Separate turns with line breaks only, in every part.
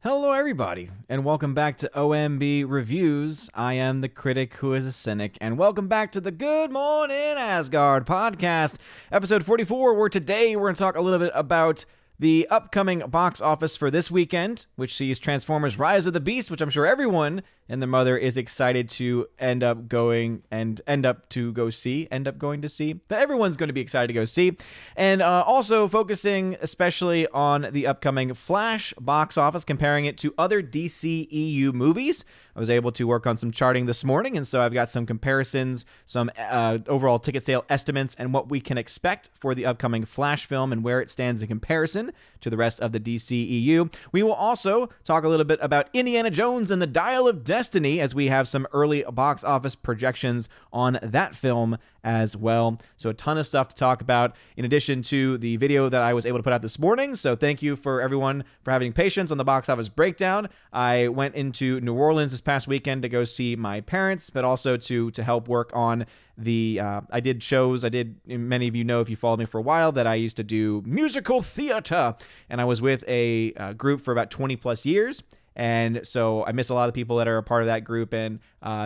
Hello, everybody, and welcome back to OMB Reviews. I am the critic who is a cynic, and welcome back to the Good Morning Asgard podcast, episode 44, where today we're going to talk a little bit about the upcoming box office for this weekend, which sees Transformers Rise of the Beast, which I'm sure everyone and their mother is excited to end up going to see, that everyone's going to be excited to go see. And also focusing especially on the upcoming Flash box office, comparing it to other DC EU movies. I was able to work on some charting this morning, and so I've got some comparisons, some overall ticket sale estimates, and what we can expect for the upcoming Flash film and where it stands in comparison to the rest of the DC EU. We will also talk a little bit about Indiana Jones and the Dial of Destiny, as we have some early box office projections on that film as well. So a ton of stuff to talk about in addition to the video that I was able to put out this morning. So thank you for everyone for having patience on the box office breakdown. I went into New Orleans this past weekend to go see my parents, but also to help work on the I did shows. Many of you know, if you followed me for a while, that I used to do musical theater, and I was with a group for about 20 plus years. And so I miss a lot of the people that are a part of that group, and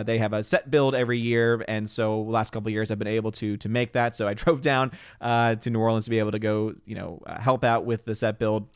they have a set build every year. And so the last couple of years I've been able to make that. So I drove down to New Orleans to be able to go, help out with the set build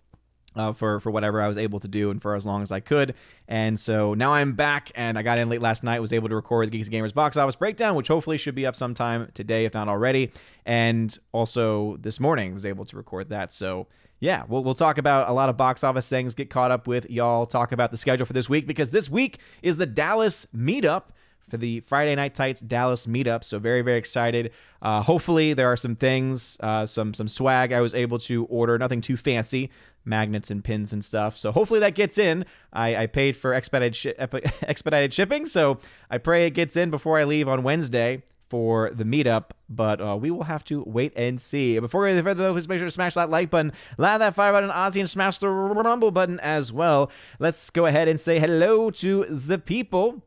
for whatever I was able to do and for as long as I could. And so now I'm back, and I got in late last night, was able to record the Geeks and Gamers box office breakdown, which hopefully should be up sometime today, if not already. And also this morning was able to record that. So yeah, we'll talk about a lot of box office things, get caught up with y'all, talk about the schedule for this week, because this week is the Dallas meetup, for the Friday Night Tights Dallas meetup. So very, very excited. Hopefully there are some things, some swag I was able to order, nothing too fancy, magnets and pins and stuff. So hopefully that gets in. I paid for expedited shipping, so I pray it gets in before I leave on Wednesday for the meetup, but we will have to wait and see. Before we go any further, though, please make sure to smash that like button, loud that fire button, Ozzy, and smash the rumble button as well. Let's go ahead and say hello to the people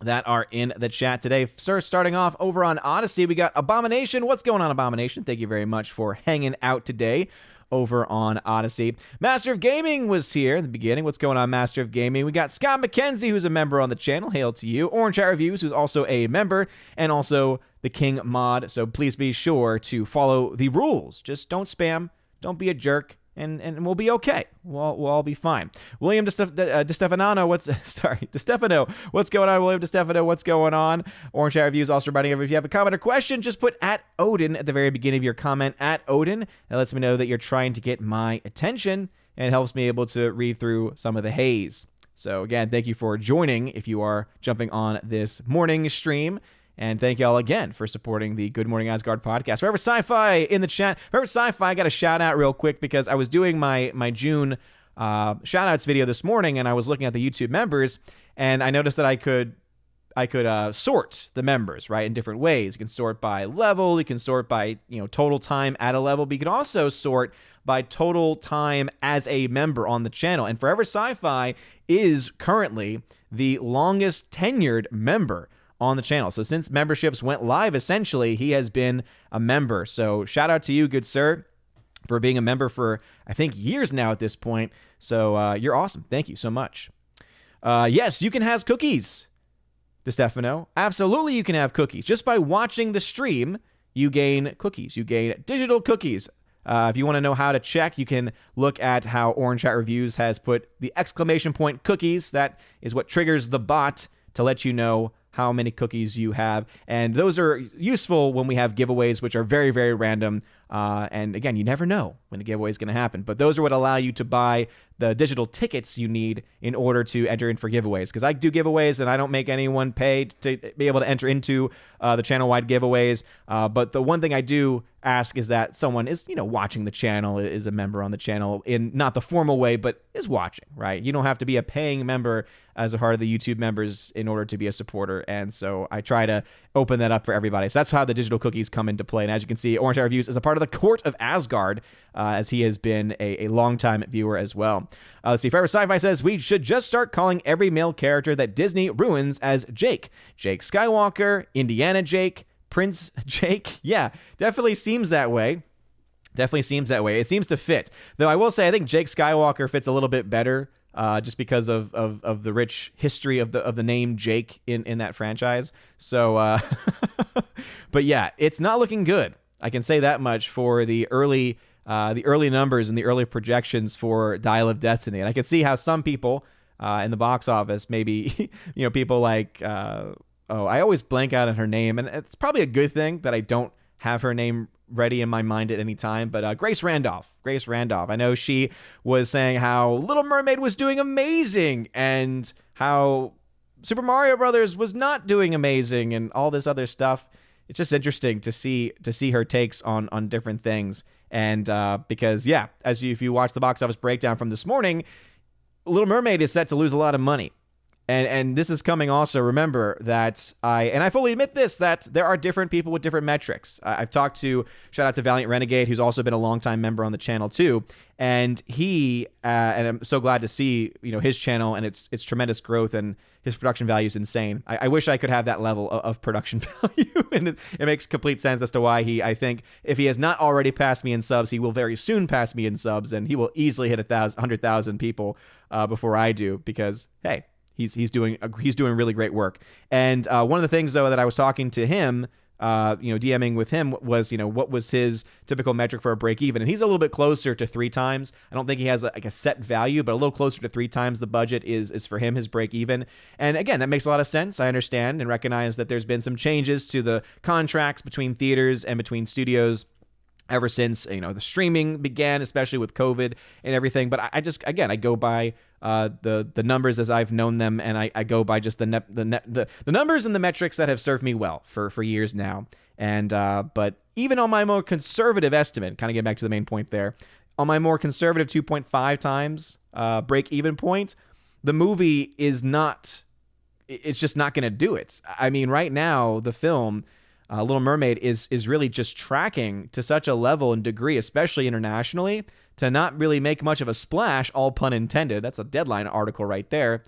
that are in the chat today. Sir, starting off over on Odyssey, we got Abomination. What's going on, Abomination? Thank you very much for hanging out today over on Odyssey. Master of Gaming was here in the beginning. What's going on, Master of Gaming? We got Scott McKenzie, who's a member on the channel. Hail to you. Orange Chat Reviews, who's also a member, and also the King Mod. So please be sure to follow the rules. Just don't spam. Don't be a jerk. And we'll be okay. We'll all be fine. William DeStefano, what's going on? William DeStefano, what's going on? Orange Chat Reviews also reminding everyone, if you have a comment or question, just put @Odin at the very beginning of your comment, @Odin. That lets me know that you're trying to get my attention, and it helps me able to read through some of the haze. So again, thank you for joining if you are jumping on this morning stream. And thank y'all again for supporting the Good Morning Asgard podcast. Forever Sci-Fi in the chat. Forever Sci-Fi, I got a shout out real quick because I was doing my June shout outs video this morning, and I was looking at the YouTube members, and I noticed that I could sort the members, right, in different ways. You can sort by level, you can sort by total time at a level, but you can also sort by total time as a member on the channel. And Forever Sci-Fi is currently the longest tenured member on the channel. So since memberships went live, essentially, he has been a member. So shout out to you, good sir, for being a member for, I think, years now at this point. So you're awesome. Thank you so much. Yes, you can have cookies, DeStefano. Absolutely, you can have cookies. Just by watching the stream, you gain cookies. You gain digital cookies. If you want to know how to check, you can look at how Orange Chat Reviews has put the exclamation point cookies. That is what triggers the bot to let you know how many cookies you have. And those are useful when we have giveaways, which are very, very random. And again, you never know when a giveaway is going to happen. But those are what allow you to buy the digital tickets you need in order to enter in for giveaways. Because I do giveaways, and I don't make anyone pay to be able to enter into the channel-wide giveaways. But the one thing I do ask is that someone is, watching the channel, is a member on the channel in not the formal way, but is watching, right? You don't have to be a paying member as a part of the YouTube members in order to be a supporter. And so I try to open that up for everybody. So that's how the digital cookies come into play. And as you can see, Orange Chat Reviews is a part of the Court of Asgard, as he has been a longtime viewer as well. Let's see. Forever Sci-Fi says, we should just start calling every male character that Disney ruins as Jake. Jake Skywalker, Indiana Jake, Prince Jake. Yeah, definitely seems that way. It seems to fit. Though I will say, I think Jake Skywalker fits a little bit better just because of the rich history of the name Jake in that franchise. So, but yeah, it's not looking good. I can say that much for the early numbers and the early projections for Dial of Destiny. And I can see how some people in the box office, maybe, people like, I always blank out on her name, and it's probably a good thing that I don't have her name ready in my mind at any time, but Grace Randolph. I know she was saying how Little Mermaid was doing amazing and how Super Mario Brothers was not doing amazing and all this other stuff. It's just interesting to see her takes on different things. And because, yeah, if you watch the box office breakdown from this morning, Little Mermaid is set to lose a lot of money. And this is coming also, remember that I fully admit this, that there are different people with different metrics. I've talked to, shout out to Valiant Renegade, who's also been a longtime member on the channel too. And he, and I'm so glad to see, his channel and its tremendous growth, and his production value is insane. I wish I could have that level of production value. And it makes complete sense as to why I think if he has not already passed me in subs, he will very soon pass me in subs, and he will easily hit 100,000 people before I do, because, hey, He's doing really great work. And one of the things, though, that I was talking to him, DMing with him, was, what was his typical metric for a break even? And he's a little bit closer to 3 times. I don't think he has a set value, but a little closer to 3 times the budget is for him, his break even. And again, that makes a lot of sense. I understand and recognize that there's been some changes to the contracts between theaters and between studios ever since, the streaming began, especially with COVID and everything. But I go by the numbers as I've known them, and I go by just the numbers and the metrics that have served me well for years now. And but even on my more conservative estimate, kind of get back to the main point there, on my more conservative 2.5 times break even point, the movie is not. It's just not going to do it. I mean, right now the film, Little Mermaid, is really just tracking to such a level and degree, especially internationally, to not really make much of a splash, all pun intended. That's a Deadline article right there.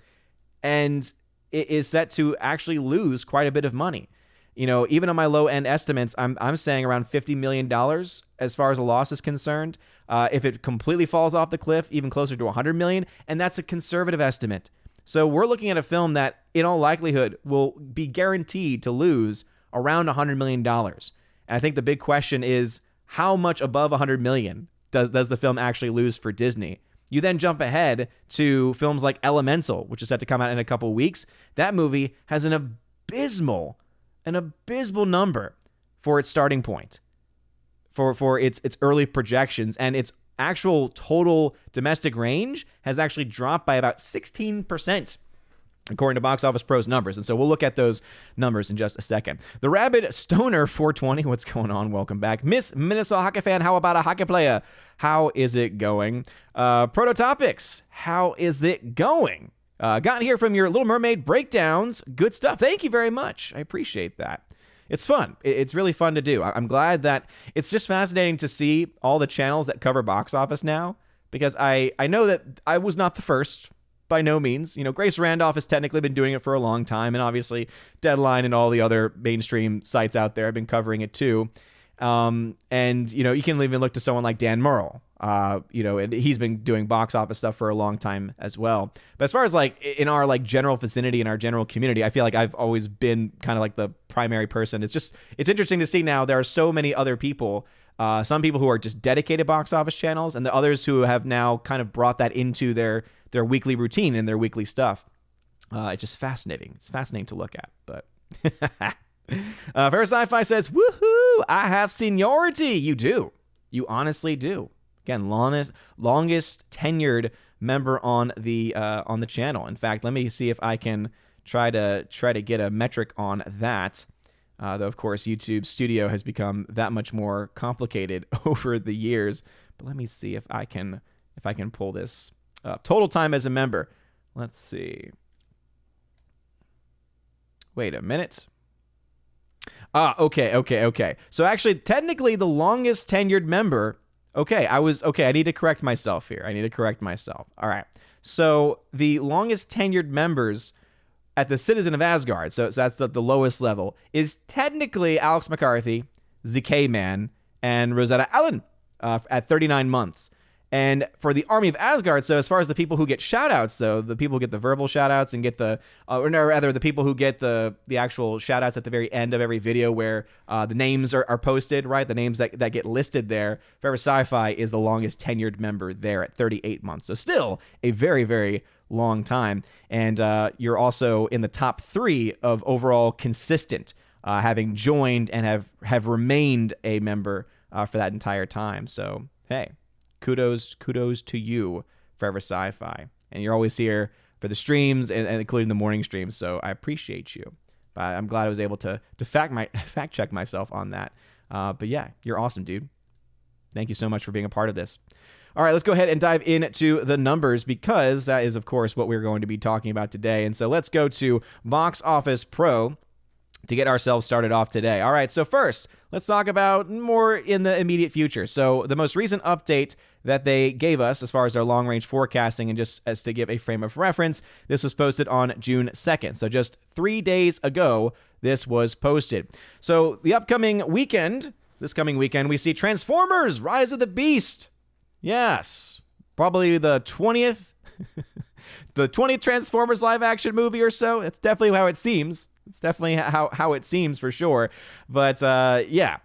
And it is set to actually lose quite a bit of money. Even on my low-end estimates, I'm saying around $50 million as far as a loss is concerned. If it completely falls off the cliff, even closer to $100 million, and that's a conservative estimate. So we're looking at a film that, in all likelihood, will be guaranteed to lose around $100 million. And I think the big question is, how much above $100 million does the film actually lose for Disney? You then jump ahead to films like Elemental, which is set to come out in a couple weeks. That movie has an abysmal number for its starting point, for its early projections, and its actual total domestic range has actually dropped by about 16%. According to Box Office Pro's numbers. And so we'll look at those numbers in just a second. The Rabid Stoner 420, what's going on? Welcome back. Miss Minnesota hockey fan, how about a hockey player? How is it going? Prototopics, how is it going? Gotten here from your Little Mermaid breakdowns. Good stuff. Thank you very much. I appreciate that. It's fun. It's really fun to do. I'm glad that it's just fascinating to see all the channels that cover box office now, because I know that I was not the first. By no means. Grace Randolph has technically been doing it for a long time, and obviously Deadline and all the other mainstream sites out there have been covering it too. And, you can even look to someone like Dan Murrell, and he's been doing box office stuff for a long time as well. But as far as in our general vicinity, in our general community, I feel like I've always been kind of like the primary person. It's interesting to see now there are so many other people, some people who are just dedicated box office channels, and the others who have now kind of brought that into their weekly routine and their weekly stuff. It's just fascinating. It's fascinating to look at. But Fair Sci-Fi says, woohoo, I have seniority. You do. You honestly do. Again, longest tenured member on the channel. In fact, let me see if I can try to get a metric on that. Though, of course, YouTube Studio has become that much more complicated over the years. But let me see if I can pull this up. Total time as a member. Let's see. Wait a minute. Okay. So actually, technically, the longest tenured member. I need to correct myself here. All right. So the longest tenured members at the Citizen of Asgard, so that's the lowest level, is technically Alex McCarthy, ZK Man, and Rosetta Allen at 39 months. And for the Army of Asgard, so as far as the people who get shout-outs, though, the people who get the verbal shout-outs and get the, or no, rather, the people who get the actual shout-outs at the very end of every video where the names are posted, right? The names that get listed there. Forever Sci-Fi is the longest tenured member there at 38 months. So still a very, very long time. And you're also in the top 3 of overall consistent, having joined and have remained a member for that entire time. So, hey. Kudos to you, Forever Sci-Fi. And you're always here for the streams and including the morning streams, so I appreciate you. I'm glad I was able to fact check myself on that. But yeah, you're awesome, dude. Thank you so much for being a part of this. All right, let's go ahead and dive into the numbers because that is, of course, what we're going to be talking about today. And so let's go to Box Office Pro to get ourselves started off today. All right, so first, let's talk about more in the immediate future. So the most recent update that they gave us as far as their long-range forecasting, and just as to give a frame of reference, this was posted on June 2nd. So just 3 days ago, this was posted. So the this coming weekend, we see Transformers: Rise of the Beast. Yes, probably the 20th, the 20th Transformers live-action movie or so. That's definitely how it seems. It's definitely how it seems for sure. But yeah,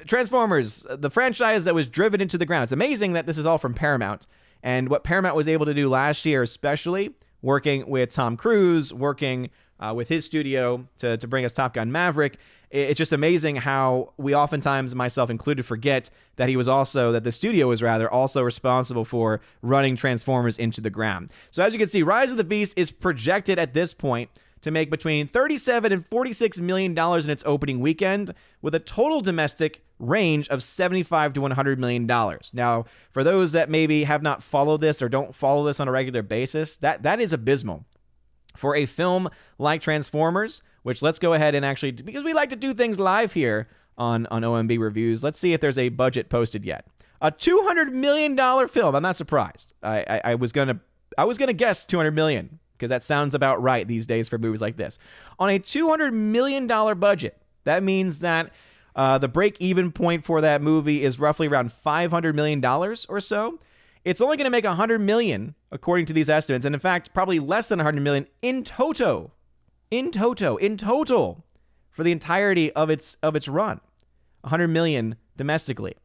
Transformers, the franchise that was driven into the ground. It's amazing that this is all from Paramount. And what Paramount was able to do last year, especially working with Tom Cruise, working with his studio to bring us Top Gun Maverick, it's just amazing how we oftentimes, myself included, forget that the studio was also responsible for running Transformers into the ground. So as you can see, Rise of the Beast is projected at this point to make between $37 and $46 million in its opening weekend, with a total domestic range of $75 to $100 million. Now, for those that maybe have not followed this or don't follow this on a regular basis, that is abysmal. For a film like Transformers, which let's go ahead and actually, because we like to do things live here on OMB Reviews, let's see if there's a budget posted yet. A $200 million film. I'm not surprised. I was gonna guess $200 million. Because that sounds about right these days for movies like this. On a $200 million budget, that means that the break-even point for that movie is roughly around $500 million or so. It's only going to make $100 million, according to these estimates, and in fact, probably less than $100 million in total, for the entirety of its run. $100 million domestically.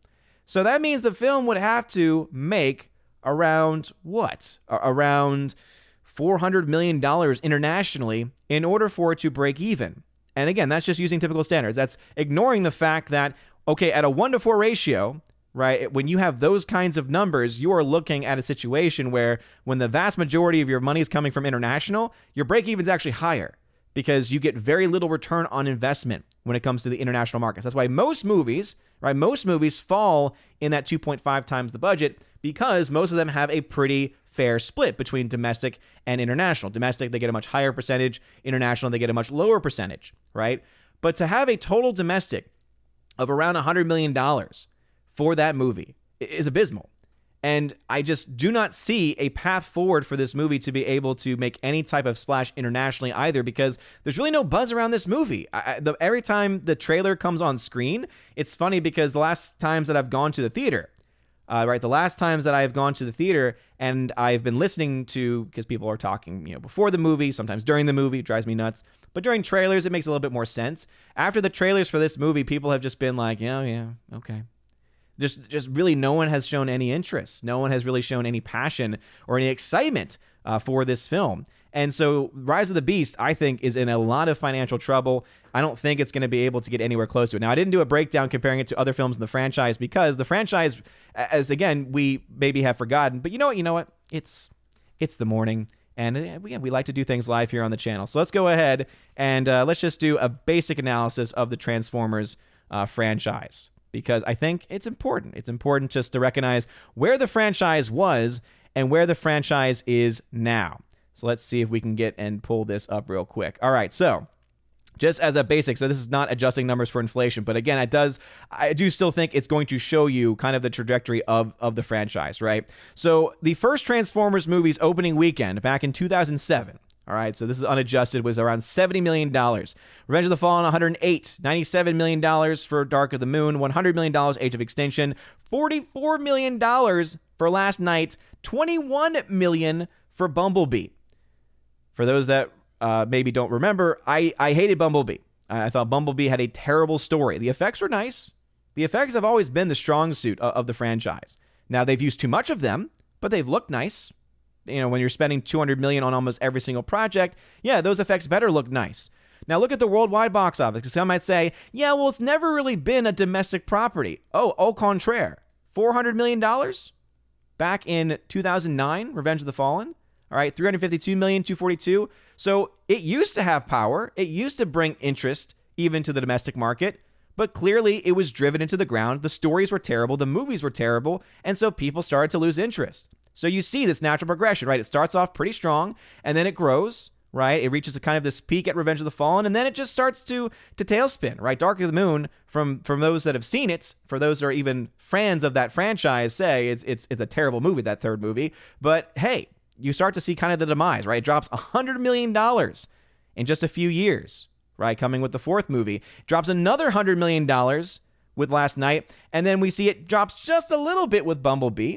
So that means the film would have to make around what? Around $400 million internationally in order for it to break even. And again, that's just using typical standards. That's ignoring the fact that, okay, at a 1-to-4 ratio, right, when you have those kinds of numbers, you are looking at a situation where when the vast majority of your money is coming from international, your break even is actually higher because you get very little return on investment when it comes to the international markets. That's why most movies fall in that 2.5 times the budget, because most of them have a pretty fair split between domestic and international. Domestic, they get a much higher percentage. International, they get a much lower percentage, right? But to have a total domestic of around $100 million for that movie is abysmal. And I just do not see a path forward for this movie to be able to make any type of splash internationally either, because there's really no buzz around this movie. Every time the trailer comes on screen, it's funny because the last times that I've gone to the theater, the last times that I have gone to the theater and I've been listening to, because people are talking, before the movie, sometimes during the movie, it drives me nuts. But during trailers, it makes a little bit more sense. After the trailers for this movie, people have just been like, yeah, okay. Just really no one has shown any interest. No one has really shown any passion or any excitement for this film. And so Rise of the Beast, I think, is in a lot of financial trouble. I don't think it's going to be able to get anywhere close to it. Now, I didn't do a breakdown comparing it to other films in the franchise because the franchise, as again, we maybe have forgotten. But you know what? It's the morning. And we like to do things live here on the channel. So let's go ahead and let's just do a basic analysis of the Transformers franchise, because I think it's important. It's important just to recognize where the franchise was and where the franchise is now. So let's see if we can get and pull this up real quick. All right, so just as a basic, so this is not adjusting numbers for inflation, but again, I do still think it's going to show you kind of the trajectory of the franchise, right? So the first Transformers movie's opening weekend back in 2007 All right, so this is unadjusted, was around $70 million. Revenge of the Fallen, $108. $97 million for Dark of the Moon. $100 million, Age of Extinction. $44 million for Last Night. $21 million for Bumblebee. For those that maybe don't remember, I hated Bumblebee. I thought Bumblebee had a terrible story. The effects were nice. The effects have always been the strong suit of the franchise. Now, they've used too much of them, but they've looked nice. You know, when you're spending $200 million on almost every single project, yeah, those effects better look nice. Now, look at the worldwide box office, because some might say, yeah, well, it's never really been a domestic property. Oh, au contraire. $400 million back in 2009, Revenge of the Fallen. All right, $352 million, $242. So it used to have power. It used to bring interest even to the domestic market, but clearly it was driven into the ground. The stories were terrible. The movies were terrible. And so people started to lose interest. So you see this natural progression, right? It starts off pretty strong, and then it grows, right? It reaches a kind of this peak at Revenge of the Fallen, and then it just starts to tailspin, right? Dark of the Moon, from those that have seen it, for those that are even fans of that franchise, say it's a terrible movie, that third movie. But hey, you start to see kind of the demise, right? It drops $100 million in just a few years, right? Coming with the fourth movie. It drops another $100 million with Last Night, and then we see it drops just a little bit with Bumblebee.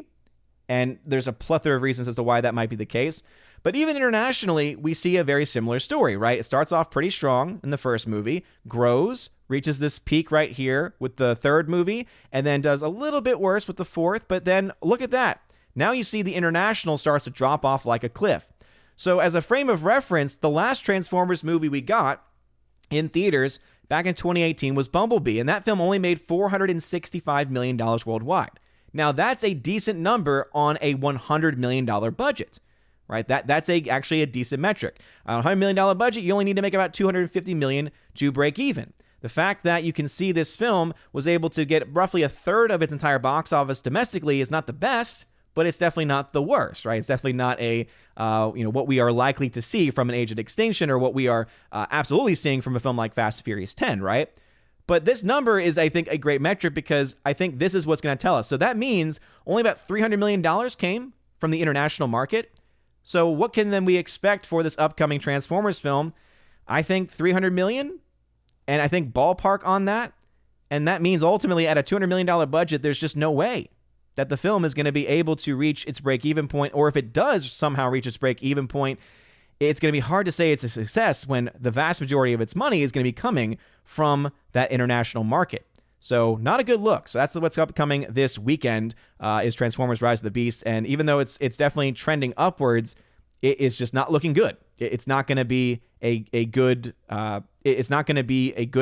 And there's a plethora of reasons as to why that might be the case. But even internationally, we see a very similar story, right? It starts off pretty strong in the first movie, grows, reaches this peak right here with the third movie, and then does a little bit worse with the fourth. But then look at that. Now you see the international starts to drop off like a cliff. So as a frame of reference, the last Transformers movie we got in theaters back in 2018 was Bumblebee, and that film only made $465 million worldwide. Now, that's a decent number on a $100 million budget, right? That's actually a decent metric. On a $100 million budget, you only need to make about $250 million to break even. The fact that you can see this film was able to get roughly a third of its entire box office domestically is not the best, but it's definitely not the worst, right? It's definitely not what we are likely to see from an Age of Extinction, or what we are absolutely seeing from a film like Fast and Furious 10, right? But this number is, I think, a great metric, because I think this is what's going to tell us. So that means only about $300 million came from the international market. So what can then we expect for this upcoming Transformers film? I think $300 million, and I think ballpark on that. And that means ultimately at a $200 million budget, there's just no way that the film is going to be able to reach its break-even point. Or if it does somehow reach its break-even point, it's going to be hard to say it's a success when the vast majority of its money is going to be coming from that international market. So not a good look. So that's what's upcoming this weekend, is Transformers Rise of the Beast. And even though it's definitely trending upwards, it is just not looking good. It's not going to be a good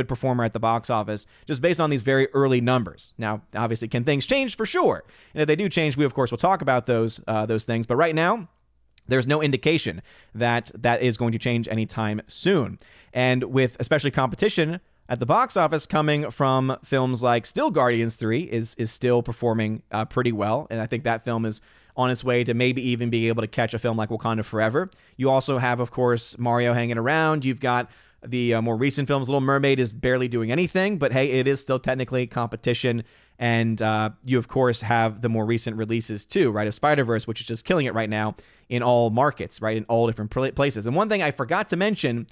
performer at the box office, just based on these very early numbers. Now, obviously, can things change? For sure. And if they do change, we of course will talk about those things. But right now, there's no indication that is going to change anytime soon. And with especially competition at the box office coming from films like Still Guardians 3 is still performing pretty well. And I think that film is on its way to maybe even being able to catch a film like Wakanda Forever. You also have, of course, Mario hanging around. You've got the more recent films. Little Mermaid is barely doing anything, but hey, it is still technically competition. And you, of course, have the more recent releases too, right? Of Spider-Verse, which is just killing it right now in all markets, right? In all different places. And one thing I forgot to mention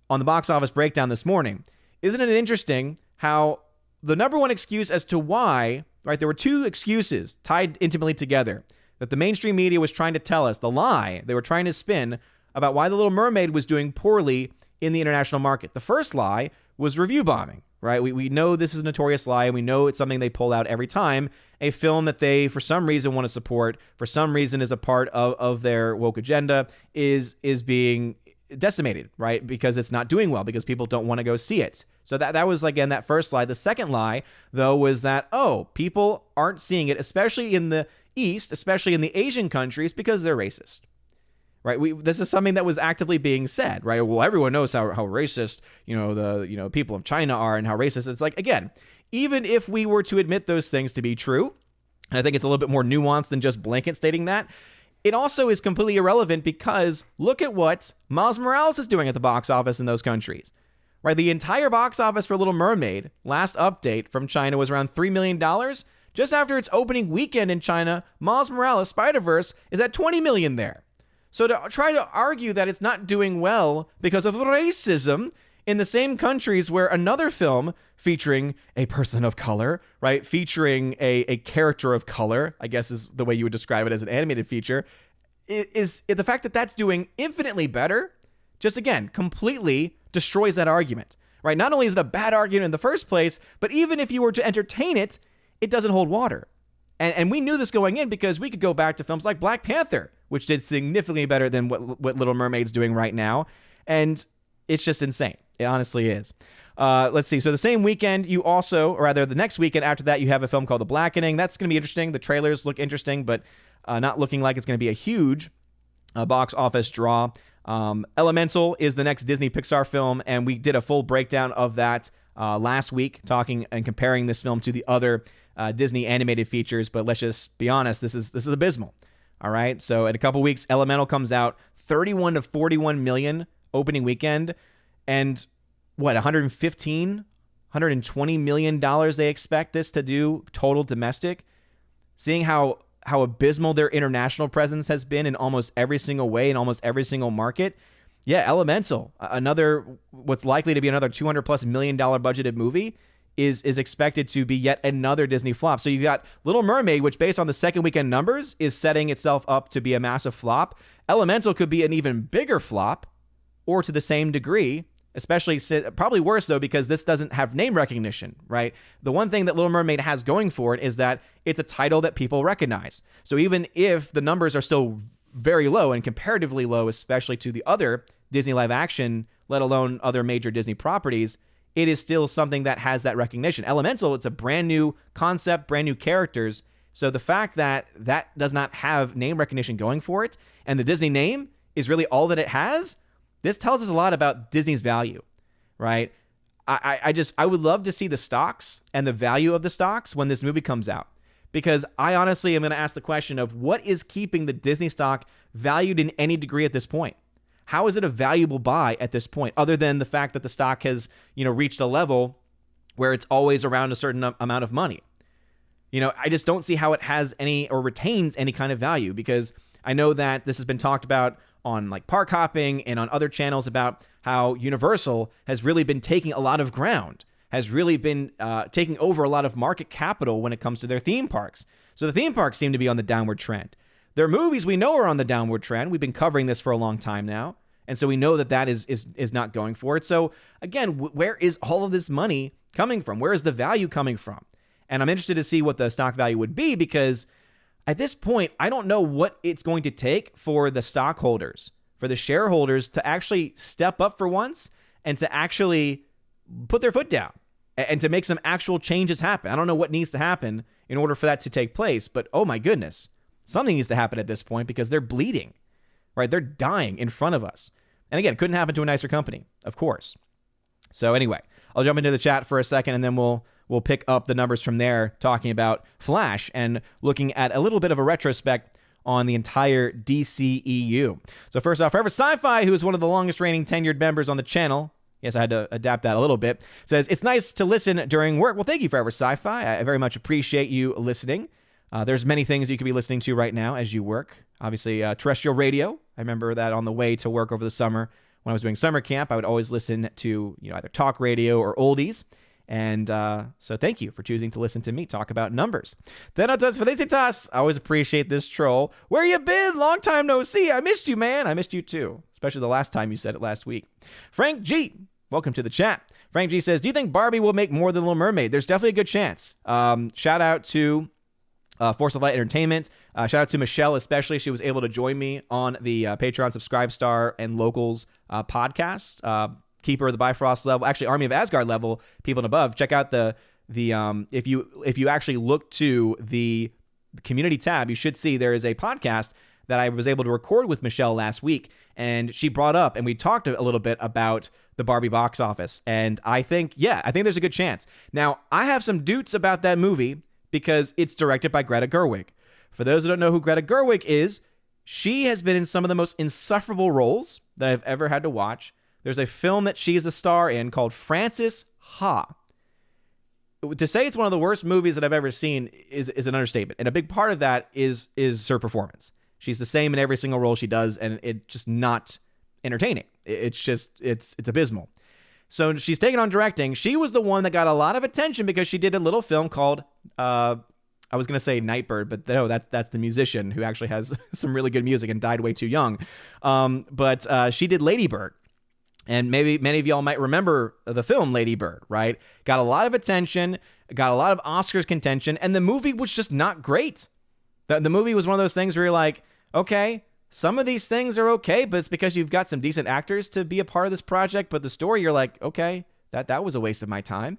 on the box office breakdown this morning, isn't it interesting how the number one excuse as to why, right? There were two excuses tied intimately together that the mainstream media was trying to tell us, the lie they were trying to spin about why The Little Mermaid was doing poorly in the international market. The first lie was review bombing, right? We know this is a notorious lie, and we know it's something they pull out every time a film that they, for some reason, want to support, for some reason is a part of their woke agenda, is being decimated, right? Because it's not doing well, because people don't want to go see it. So that was, again, that first lie. The second lie, though, was that, people aren't seeing it, especially in the East, especially in the Asian countries, because they're racist. Right, this is something that was actively being said, right? Well, everyone knows how racist, the people of China are, and how racist. It's like, again, even if we were to admit those things to be true, and I think it's a little bit more nuanced than just blanket stating that, it also is completely irrelevant, because look at what Miles Morales is doing at the box office in those countries, right? The entire box office for Little Mermaid, last update from China, was around $3 million. Just after its opening weekend in China, Miles Morales, Spider-Verse, is at $20 million there. So to try to argue that it's not doing well because of racism in the same countries where another film featuring a person of color, right, featuring a character of color, I guess is the way you would describe it as an animated feature, is the fact that that's doing infinitely better, just again, completely destroys that argument, right? Not only is it a bad argument in the first place, but even if you were to entertain it, it doesn't hold water. And we knew this going in because we could go back to films like Black Panther, which did significantly better than what Little Mermaid's doing right now. And it's just insane. It honestly is. Let's see. So the same weekend, you also, or rather the next weekend after that, you have a film called The Blackening. That's going to be interesting. The trailers look interesting, but not looking like it's going to be a huge box office draw. Elemental is the next Disney Pixar film, and we did a full breakdown of that last week, talking and comparing this film to the other Disney animated features. But let's just be honest, this is abysmal. All right, so in a couple weeks, Elemental comes out, 31 to 41 million opening weekend, and what, 120 million dollars they expect this to do total domestic. Seeing how abysmal their international presence has been in almost every single way, in almost every single market. Yeah, Elemental, another, what's likely to be another $200+ million budgeted movie, is expected to be yet another Disney flop. So you got Little Mermaid, which based on the second weekend numbers is setting itself up to be a massive flop. Elemental could be an even bigger flop, or to the same degree, especially probably worse though, because this doesn't have name recognition, right? The one thing that Little Mermaid has going for it is that it's a title that people recognize. So even if the numbers are still very low and comparatively low, especially to the other Disney live action, let alone other major Disney properties, it is still something that has that recognition. Elemental, it's a brand new concept, brand new characters. So the fact that that does not have name recognition going for it, and the Disney name is really all that it has, this tells us a lot about Disney's value, right? I would love to see the stocks and the value of the stocks when this movie comes out, because I honestly am going to ask the question of what is keeping the Disney stock valued in any degree at this point? How is it a valuable buy at this point, other than the fact that the stock has, reached a level where it's always around a certain amount of money? I just don't see how it has any or retains any kind of value, because I know that this has been talked about on like Park Hopping and on other channels about how Universal has really been taking a lot of ground, has really been taking over a lot of market capital when it comes to their theme parks. So the theme parks seem to be on the downward trend. Their movies we know are on the downward trend. We've been covering this for a long time now. And so we know that is not going for it. So again, where is all of this money coming from? Where is the value coming from? And I'm interested to see what the stock value would be, because at this point, I don't know what it's going to take for the stockholders, for the shareholders to actually step up for once and to actually put their foot down and to make some actual changes happen. I don't know what needs to happen in order for that to take place, but oh my goodness, something needs to happen at this point, because they're bleeding, right? They're dying in front of us. And again, couldn't happen to a nicer company, of course. So anyway, I'll jump into the chat for a second, and then we'll pick up the numbers from there, talking about Flash and looking at a little bit of a retrospect on the entire DCEU. So first off, Forever Sci-Fi, who is one of the longest reigning tenured members on the channel, yes, I had to adapt that a little bit, says, it's nice to listen during work. Well, thank you, Forever Sci-Fi. I very much appreciate you listening. There's many things you could be listening to right now as you work. Obviously, terrestrial radio. I remember that on the way to work over the summer when I was doing summer camp, I would always listen to either talk radio or oldies. And so thank you for choosing to listen to me talk about numbers. Thenotas Felicitas. I always appreciate this troll. Where you been? Long time no see. I missed you, man. I missed you too. Especially the last time you said it last week. Frank G. Welcome to the chat. Frank G says, do you think Barbie will make more than Little Mermaid? There's definitely a good chance. Shout out to Force of Light Entertainment. Shout out to Michelle, especially. She was able to join me on the Patreon Subscribe Star and Locals podcast. Keeper of the Bifrost level, actually Army of Asgard level, people and above. Check out the if you actually look to the community tab, you should see there is a podcast that I was able to record with Michelle last week, and she brought up and we talked a little bit about the Barbie box office, and I think there's a good chance. Now, I have some doots about that movie because it's directed by Greta Gerwig. For those who don't know who Greta Gerwig is, she has been in some of the most insufferable roles that I've ever had to watch. There's a film that she is the star in called Frances Ha. To say it's one of the worst movies that I've ever seen is an understatement. And a big part of that is her performance. She's the same in every single role she does, and it's just not entertaining. It's abysmal. So she's taken on directing. She was the one that got a lot of attention because she did a little film called, I was going to say Nightbird, but no, that's the musician who actually has some really good music and died way too young. But she did Lady Bird. And maybe many of y'all might remember the film Lady Bird, right? Got a lot of attention, got a lot of Oscars contention, and the movie was just not great. The movie was one of those things where you're like, okay, some of these things are okay, but it's because you've got some decent actors to be a part of this project. But the story, you're like, okay, that was a waste of my time.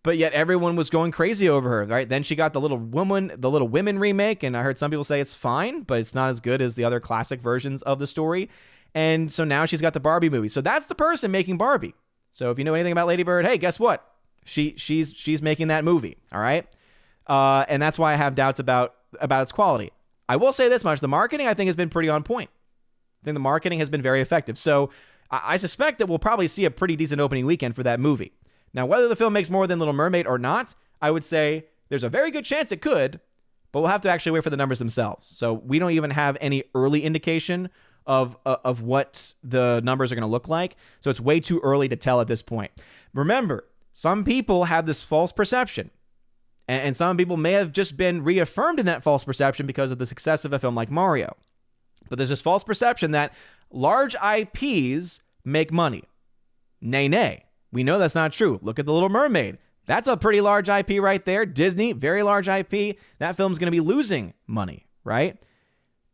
But yet everyone was going crazy over her, right? Then she got the Little Women remake, and I heard some people say it's fine, but it's not as good as the other classic versions of the story. And so now she's got the Barbie movie. So that's the person making Barbie. So if you know anything about Lady Bird, hey, guess what? She's making that movie, all right? And that's why I have doubts about its quality. I will say this much. The marketing, I think, has been pretty on point. I think the marketing has been very effective. So I suspect that we'll probably see a pretty decent opening weekend for that movie. Now, whether the film makes more than Little Mermaid or not, I would say there's a very good chance it could, but we'll have to actually wait for the numbers themselves. So we don't even have any early indication of what the numbers are going to look like. So it's way too early to tell at this point. Remember, some people have this false perception. And some people may have just been reaffirmed in that false perception because of the success of a film like Mario. But there's this false perception that large IPs make money. Nay. We know that's not true. Look at The Little Mermaid. That's a pretty large IP right there. Disney, very large IP. That film's going to be losing money, right?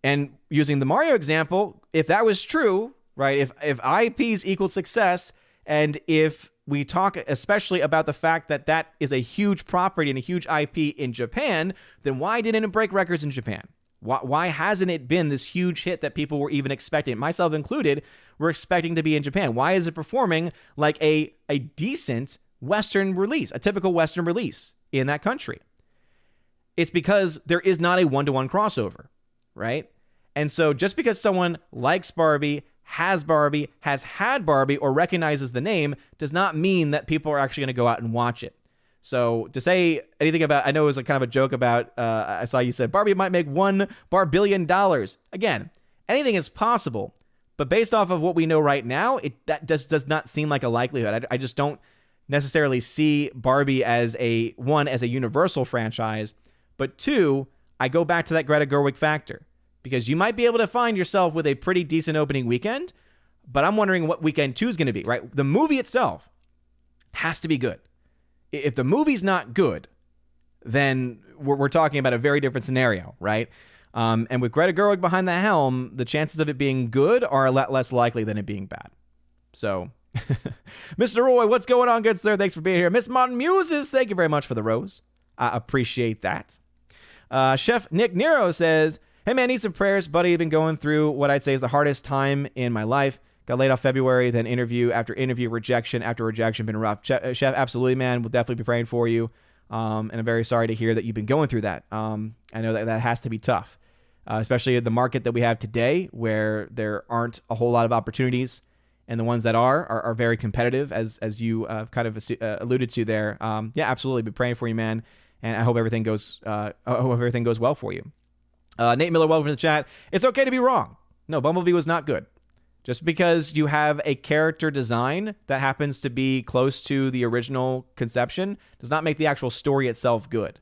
And using the Mario example, if that was true, right, if IPs equaled success, and if we talk especially about the fact that that is a huge property and a huge IP in Japan, then why didn't it break records in Japan? Why hasn't it been this huge hit that people were even expecting, myself included, were expecting to be in Japan? Why is it performing like a decent Western release, a typical Western release in that country? It's because there is not a one-to-one crossover, right? And so just because someone likes Barbie, has had Barbie, or recognizes the name does not mean that people are actually going to go out and watch it. So to say anything about, I know it was a kind of a joke about, I saw you said Barbie might make $1 billion. Again, anything is possible, but based off of what we know right now, that just does not seem like a likelihood. I just don't necessarily see Barbie as a universal franchise, but two, I go back to that Greta Gerwig factor. Because you might be able to find yourself with a pretty decent opening weekend, but I'm wondering what weekend 2 is going to be, right? The movie itself has to be good. If the movie's not good, then we're talking about a very different scenario, right? And with Greta Gerwig behind the helm, the chances of it being good are a lot less likely than it being bad. So, Mr. Roy, what's going on, good sir? Thanks for being here. Miss Martin Muses, thank you very much for the rose. I appreciate that. Chef Nick Nero says, hey man, need some prayers. Buddy, I've been going through what I'd say is the hardest time in my life. Got laid off February, then interview after interview, rejection after rejection. Been rough. Chef, absolutely, man. We'll definitely be praying for you. And I'm very sorry to hear that you've been going through that. I know that has to be tough, especially in the market that we have today where there aren't a whole lot of opportunities. And the ones that are very competitive, as you kind of alluded to there. Yeah, absolutely. Be praying for you, man. And I hope everything goes well for you. Nate Miller, welcome to the chat. It's okay to be wrong. No, Bumblebee was not good. Just because you have a character design that happens to be close to the original conception does not make the actual story itself good.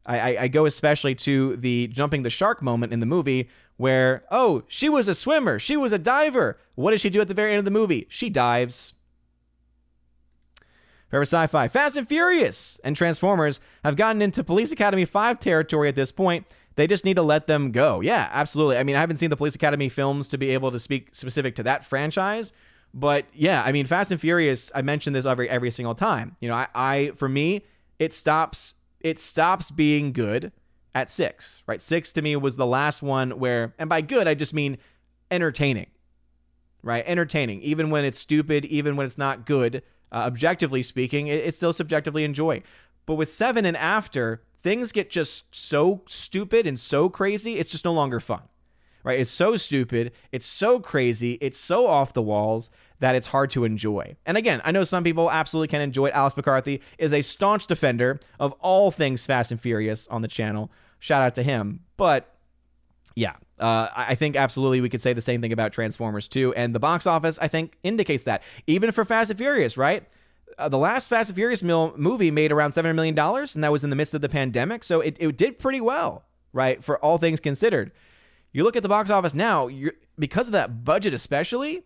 I go especially to the jumping the shark moment in the movie where, oh, she was a swimmer. She was a diver. What does she do at the very end of the movie? She dives. Forever Sci-Fi. Fast and Furious and Transformers have gotten into Police Academy 5 territory at this point. They just need to let them go. Yeah, absolutely. I mean, I haven't seen the Police Academy films to be able to speak specific to that franchise. But yeah, I mean, Fast and Furious, I mention this every single time. You know, I for me, it stops being good at 6, right? 6 to me was the last one where, and by good, I just mean entertaining, right? Entertaining. Even when it's stupid, even when it's not good, objectively speaking, it's still subjectively enjoying. But with 7 and after, things get just so stupid and so crazy, it's just no longer fun, right? It's so stupid, it's so crazy, it's so off the walls that it's hard to enjoy. And again, I know some people absolutely can enjoy it. Alice McCarthy is a staunch defender of all things Fast and Furious on the channel. Shout out to him. But Yeah, I think absolutely we could say the same thing about Transformers 2. And the box office, I think, indicates that. Even for Fast and Furious, right? The last Fast and Furious movie made around $700 million, and that was in the midst of the pandemic. So it did pretty well, right, for all things considered. You look at the box office now, because of that budget especially,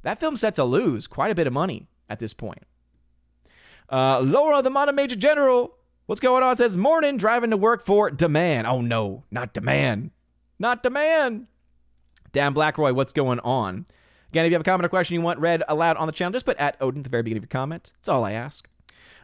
that film's set to lose quite a bit of money at this point. Laura, the Modern Major General, what's going on? Says, morning, driving to work for Demand. Oh, no, not Demand. Not Demand. Dan Blackroy, what's going on? Again, if you have a comment or question you want read aloud on the channel, just put @Odin at the very beginning of your comment. That's all I ask.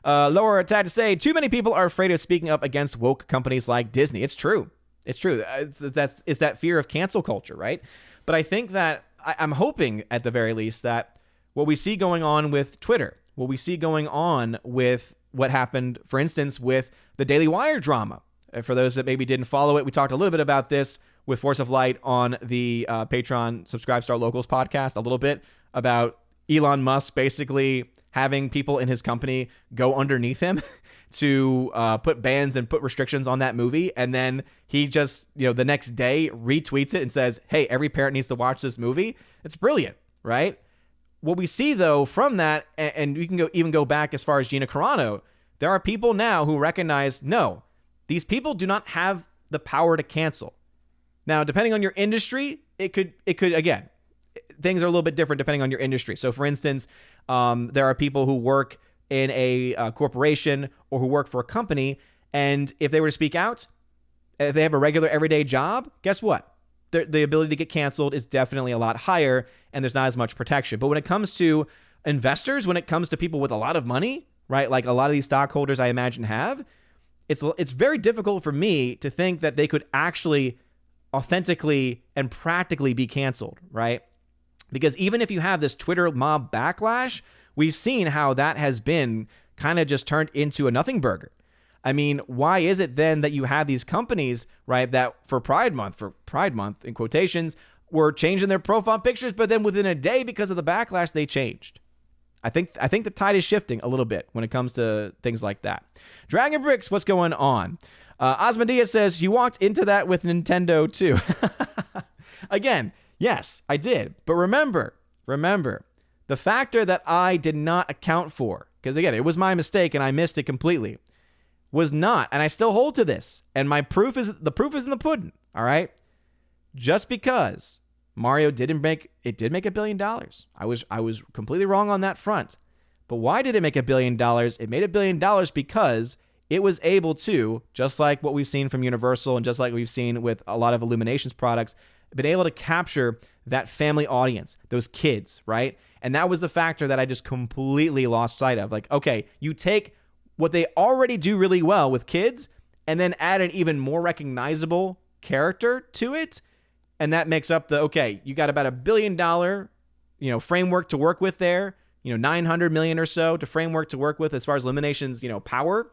Laura had to say, too many people are afraid of speaking up against woke companies like Disney. It's true. It's true. It's that fear of cancel culture, right? But I think that I'm hoping, at the very least, that what we see going on with Twitter, what we see going on with what happened, for instance, with the Daily Wire drama. For those that maybe didn't follow it, we talked a little bit about this with Force of Light on the Patreon Subscribe Star Locals podcast, a little bit about Elon Musk basically having people in his company go underneath him to put bans and put restrictions on that movie. And then he just, the next day retweets it and says, hey, every parent needs to watch this movie. It's brilliant, right? What we see, though, from that, and we can even go back as far as Gina Carano, there are people now who recognize, no, these people do not have the power to cancel. Now, depending on your industry, it could again, things are a little bit different depending on your industry. So, for instance, there are people who work in a corporation or who work for a company, and if they were to speak out, if they have a regular everyday job, guess what? The ability to get canceled is definitely a lot higher, and there's not as much protection. But when it comes to investors, when it comes to people with a lot of money, right, like a lot of these stockholders I imagine have, it's very difficult for me to think that they could actually authentically and practically be canceled, right? Because even if you have this Twitter mob backlash, we've seen how that has been kind of just turned into a nothing burger. I mean, why is it then that you have these companies, right, that for Pride Month in quotations, were changing their profile pictures, but then within a day, because of the backlash, they changed? I think the tide is shifting a little bit when it comes to things like that. Dragon Bricks, what's going on? Osmondia says, you walked into that with Nintendo too. Again, yes, I did. But remember, the factor that I did not account for, because again, it was my mistake and I missed it completely, was not, and I still hold to this, and the proof is in the pudding, all right? Just because Mario did make $1 billion. I was completely wrong on that front. But why did it make $1 billion? It made $1 billion because it was able to, just like what we've seen from Universal and just like we've seen with a lot of Illumination's products, been able to capture that family audience, those kids, right? And that was the factor that I just completely lost sight of. Like, okay, you take what they already do really well with kids and then add an even more recognizable character to it, and that makes up you got about $1 billion, framework to work with there, 900 million or so to framework to work with as far as Illumination's, power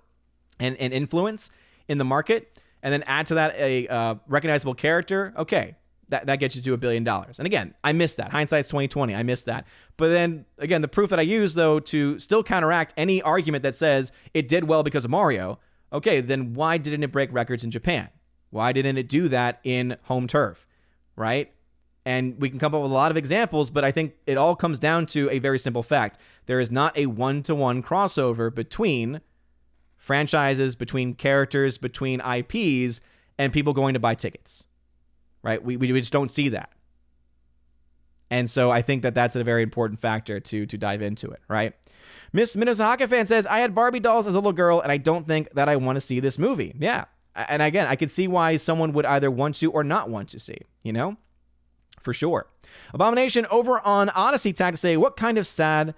and influence in the market, and then add to that a recognizable character. Okay, that gets you to $1 billion. And again, I missed that. Hindsight's 2020. I missed that. But then again, the proof that I use though to still counteract any argument that says it did well because of Mario. Okay, then why didn't it break records in Japan? Why didn't it do that in home turf? Right? And we can come up with a lot of examples, but I think it all comes down to a very simple fact. There is not a one-to-one crossover between franchises, between characters, between IPs, and people going to buy tickets, right? We just don't see that. And so I think that that's a very important factor to dive into it, right? Miss Minnesota fan says, I had Barbie dolls as a little girl, and I don't think that I want to see this movie. Yeah. And again, I could see why someone would either want to or not want to see, for sure. Abomination over on Odyssey tag to say, what's kind of sad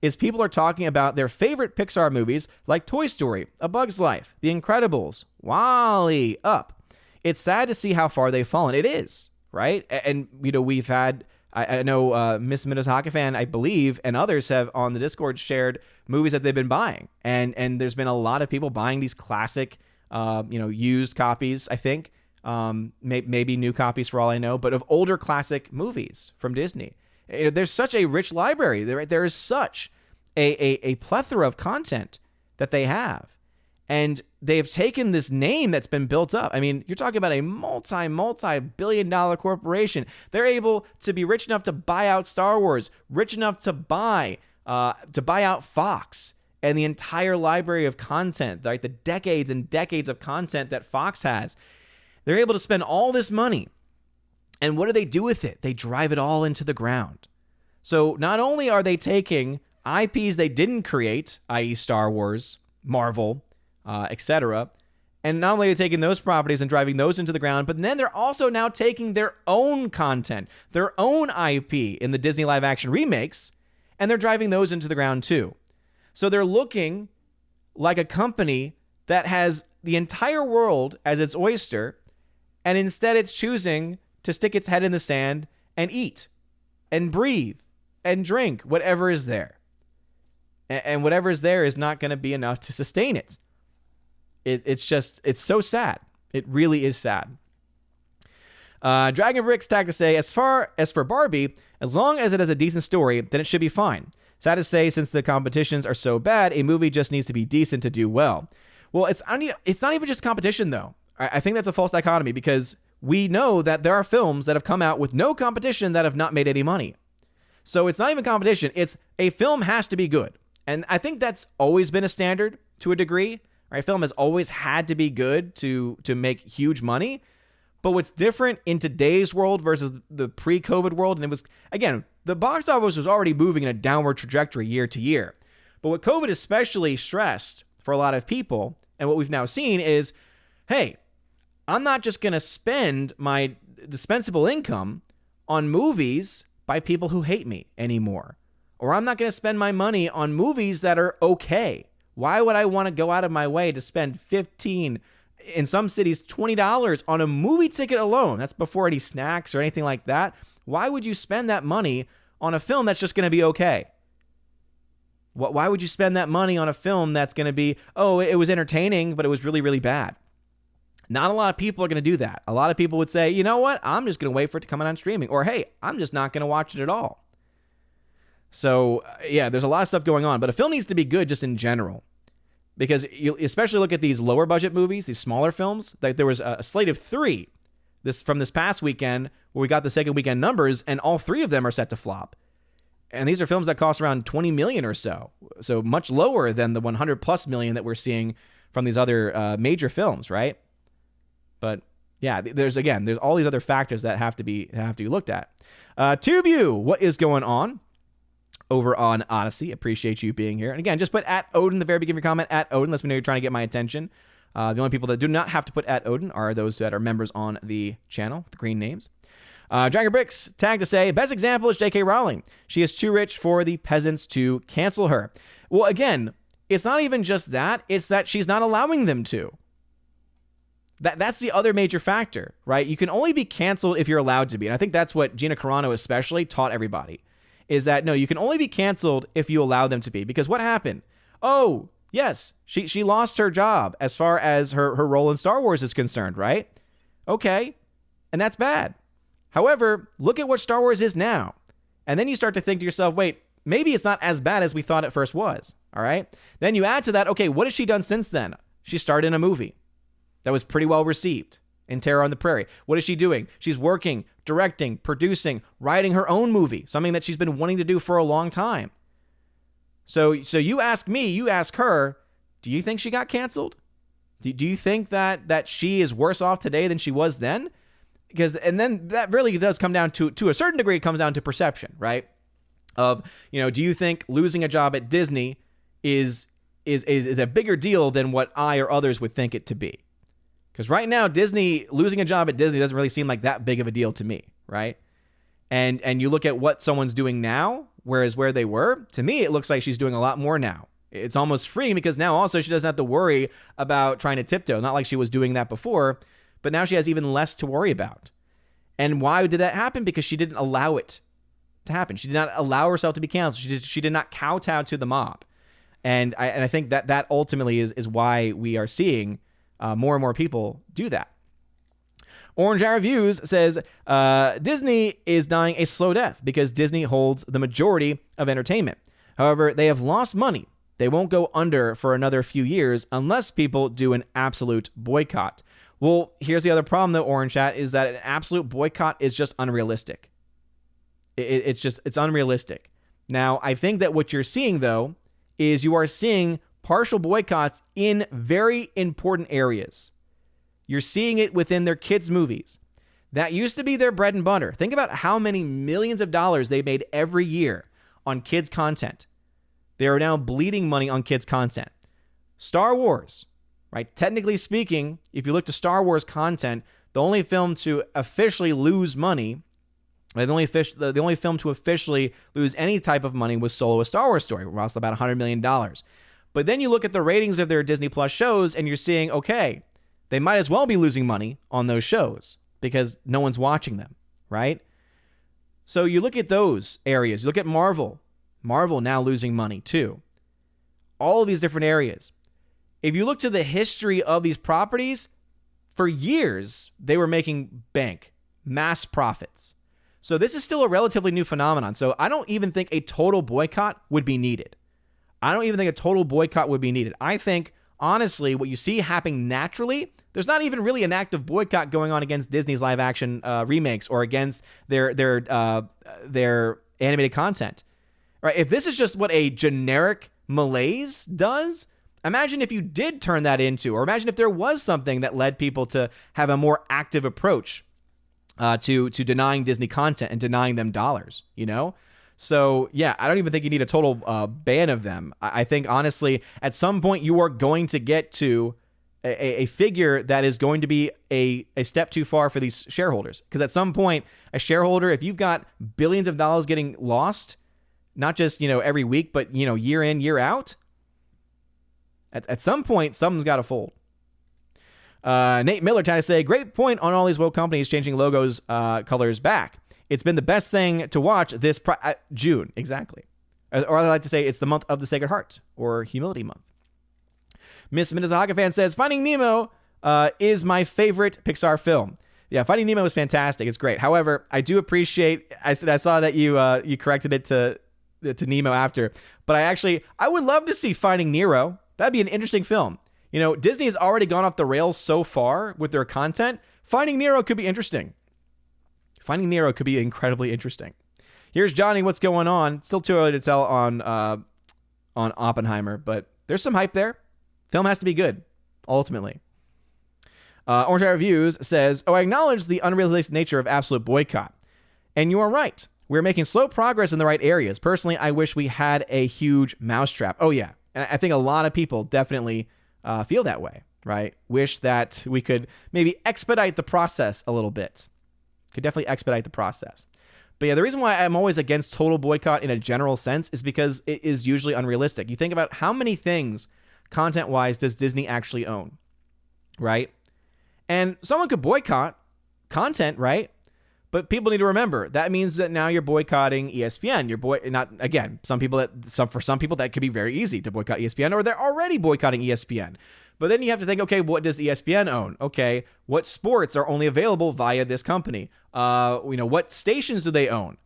is people are talking about their favorite Pixar movies like Toy Story, A Bug's Life, The Incredibles, WALL-E, Up. It's sad to see how far they've fallen. It is, right? And, we've had, I know Miss Minnesota fan, I believe, and others have on the Discord shared movies that they've been buying. And there's been a lot of people buying these classic, used copies, I think. Maybe new copies for all I know, but of older classic movies from Disney. There's such a rich library. There is such a plethora of content that they have. And they've taken this name that's been built up. I mean, you're talking about a multi-billion-dollar corporation. They're able to be rich enough to buy out Star Wars, rich enough to buy out Fox and the entire library of content, like the decades and decades of content that Fox has. They're able to spend all this money. And what do they do with it? They drive it all into the ground. So not only are they taking IPs they didn't create, i.e. Star Wars, Marvel, etc., and not only are they taking those properties and driving those into the ground, but then they're also now taking their own content, their own IP in the Disney live action remakes, and they're driving those into the ground too. So they're looking like a company that has the entire world as its oyster, and instead it's choosing to stick its head in the sand and eat and breathe and drink whatever is there. And whatever is there is not going to be enough to sustain it. It's so sad. It really is sad. Dragon Bricks tag to say, as far as for Barbie, as long as it has a decent story, then it should be fine. Sad to say, since the competitions are so bad, a movie just needs to be decent to do well. Well, it's not even just competition, though. I think that's a false dichotomy, because we know that there are films that have come out with no competition that have not made any money. So it's not even competition. It's a film has to be good. And I think that's always been a standard to a degree. Right? Film has always had to be good to make huge money. But what's different in today's world versus the pre-COVID world, and it was, again, the box office was already moving in a downward trajectory year to year. But what COVID especially stressed for a lot of people, and what we've now seen is, hey, I'm not just going to spend my dispensable income on movies by people who hate me anymore. Or I'm not going to spend my money on movies that are okay. Why would I want to go out of my way to spend $15, in some cities, $20 on a movie ticket alone? That's before any snacks or anything like that. Why would you spend that money on a film that's just going to be okay? Why would you spend that money on a film that's going to be, oh, it was entertaining, but it was really, really bad? Not a lot of people are going to do that. A lot of people would say, you know what? I'm just going to wait for it to come out on streaming. Or, hey, I'm just not going to watch it at all. So, yeah, there's a lot of stuff going on. But a film needs to be good just in general. Because you especially look at these lower budget movies, these smaller films. Like there was a slate of 3 from this past weekend where we got the second weekend numbers, and all 3 of them are set to flop. And these are films that cost around $20 million or so. So much lower than the $100+ million that we're seeing from these other major films, right? But yeah, there's all these other factors that have to be looked at. TubeU, what is going on over on Odyssey? Appreciate you being here. And again, just put at Odin at the very beginning of your comment. At Odin lets me know you're trying to get my attention. The only people that do not have to put at Odin are those that are members on the channel, the green names. Dragon Bricks tag to say, best example is J.K. Rowling. She is too rich for the peasants to cancel her. Well, again, it's not even just that. It's that she's not allowing them to. That's the other major factor, right? You can only be canceled if you're allowed to be. And I think that's what Gina Carano especially taught everybody, is that, no, you can only be canceled if you allow them to be. Because what happened? Oh, yes, she lost her job as far as her role in Star Wars is concerned, right? Okay, and that's bad. However, look at what Star Wars is now. And then you start to think to yourself, wait, maybe it's not as bad as we thought it first was, all right? Then you add to that, okay, what has she done since then? She starred in a movie that was pretty well received in Terror on the Prairie. What is she doing? She's working, directing, producing, writing her own movie, something that she's been wanting to do for a long time. So you ask me, you ask her, do you think she got canceled? Do you think that she is worse off today than she was then? And then that really does come down to a certain degree, it comes down to perception, right? Of, do you think losing a job at Disney is a bigger deal than what I or others would think it to be? Because right now, losing a job at Disney doesn't really seem like that big of a deal to me, right? And you look at what someone's doing now, whereas where they were, to me, it looks like she's doing a lot more now. It's almost free because now also she doesn't have to worry about trying to tiptoe. Not like she was doing that before, but now she has even less to worry about. And why did that happen? Because she didn't allow it to happen. She did not allow herself to be canceled. She did not kowtow to the mob. And I think that ultimately is why we are seeing more and more people do that. Orange Eye Reviews says, Disney is dying a slow death because Disney holds the majority of entertainment. However, they have lost money They won't go under for another few years unless people do an absolute boycott. Well, here's the other problem, though, Orange Chat, is that an absolute boycott is just unrealistic. It's unrealistic. Now, I think that what you're seeing, though, is you are seeing partial boycotts in very important areas. You're seeing it within their kids' movies. That used to be their bread and butter. Think about how many millions of dollars they made every year on kids' content. They are now bleeding money on kids' content. Star Wars, right? Technically speaking, if you look to Star Wars content, the only film to officially lose money, the only film to officially lose any type of money was Solo: A Star Wars Story. We lost about $100 million. But then you look at the ratings of their Disney Plus shows and you're seeing, okay, they might as well be losing money on those shows because no one's watching them, right? So you look at those areas. You look at Marvel. Marvel now losing money too. All of these different areas. If you look to the history of these properties, for years, they were making bank, mass profits. So this is still a relatively new phenomenon. So I don't even think a total boycott would be needed. I think, honestly, what you see happening naturally, there's not even really an active boycott going on against Disney's live action remakes or against their animated content. Right? If this is just what a generic malaise does, imagine if you did turn that into, or imagine if there was something that led people to have a more active approach to denying Disney content and denying them dollars, you know? So, yeah, I don't even think you need a total ban of them. I think, honestly, at some point you are going to get to a figure that is going to be a step too far for these shareholders. Because at some point, a shareholder, if you've got billions of dollars getting lost, not just, every week, but, year in, year out, at some point, something's got to fold. Nate Miller trying to say, great point on all these woke companies changing logos colors back. It's been the best thing to watch this June, exactly. Or I like to say it's the month of the Sacred Heart, or Humility Month. Miss Minnesota fan says, Finding Nemo is my favorite Pixar film. Yeah, Finding Nemo is fantastic. It's great. However, I do appreciate, I saw that you corrected it to Nemo after, but I would love to see Finding Nero. That'd be an interesting film. Disney has already gone off the rails so far with their content. Finding Nero could be interesting. Finding Nero could be incredibly interesting. Here's Johnny. What's going on? Still too early to tell on Oppenheimer, but there's some hype there. Film has to be good, ultimately. Orange Reviews says, I acknowledge the unrealistic nature of absolute boycott. And you are right. We're making slow progress in the right areas. Personally, I wish we had a huge mousetrap. Oh, yeah. And I think a lot of people definitely feel that way, right? Wish that we could maybe expedite the process a little bit. Could definitely expedite the process. But yeah, the reason why I'm always against total boycott in a general sense is because it is usually unrealistic. You think about how many things, content-wise, does Disney actually own, right? And someone could boycott content, right? But people need to remember that means that now you're boycotting ESPN. For some people that could be very easy to boycott ESPN, or they're already boycotting ESPN. But then you have to think, okay, what does ESPN own? Okay, what sports are only available via this company? What stations do they own?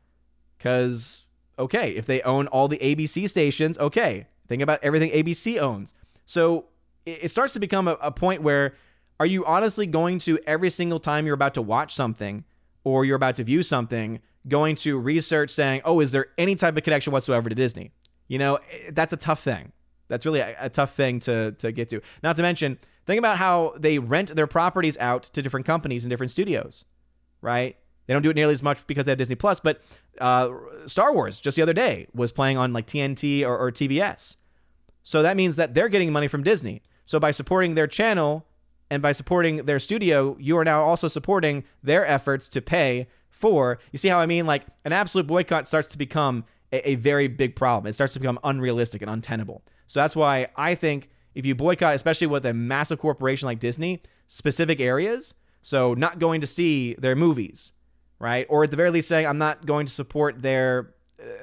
Because, okay, if they own all the ABC stations, okay, think about everything ABC owns. So it starts to become a point where, are you honestly going to, every single time you're about to watch something or you're about to view something, going to research saying, oh, is there any type of connection whatsoever to Disney? That's a tough thing. That's really a tough thing to get to. Not to mention, think about how they rent their properties out to different companies and different studios, right? They don't do it nearly as much because they have Disney Plus, but Star Wars just the other day was playing on like TNT or TBS. So that means that they're getting money from Disney. So by supporting their channel and by supporting their studio, you are now also supporting their efforts to pay for, you see how I mean? Like, an absolute boycott starts to become a very big problem. It starts to become unrealistic and untenable. So that's why I think if you boycott, especially with a massive corporation like Disney, specific areas, so not going to see their movies, right? Or at the very least saying, I'm not going to support their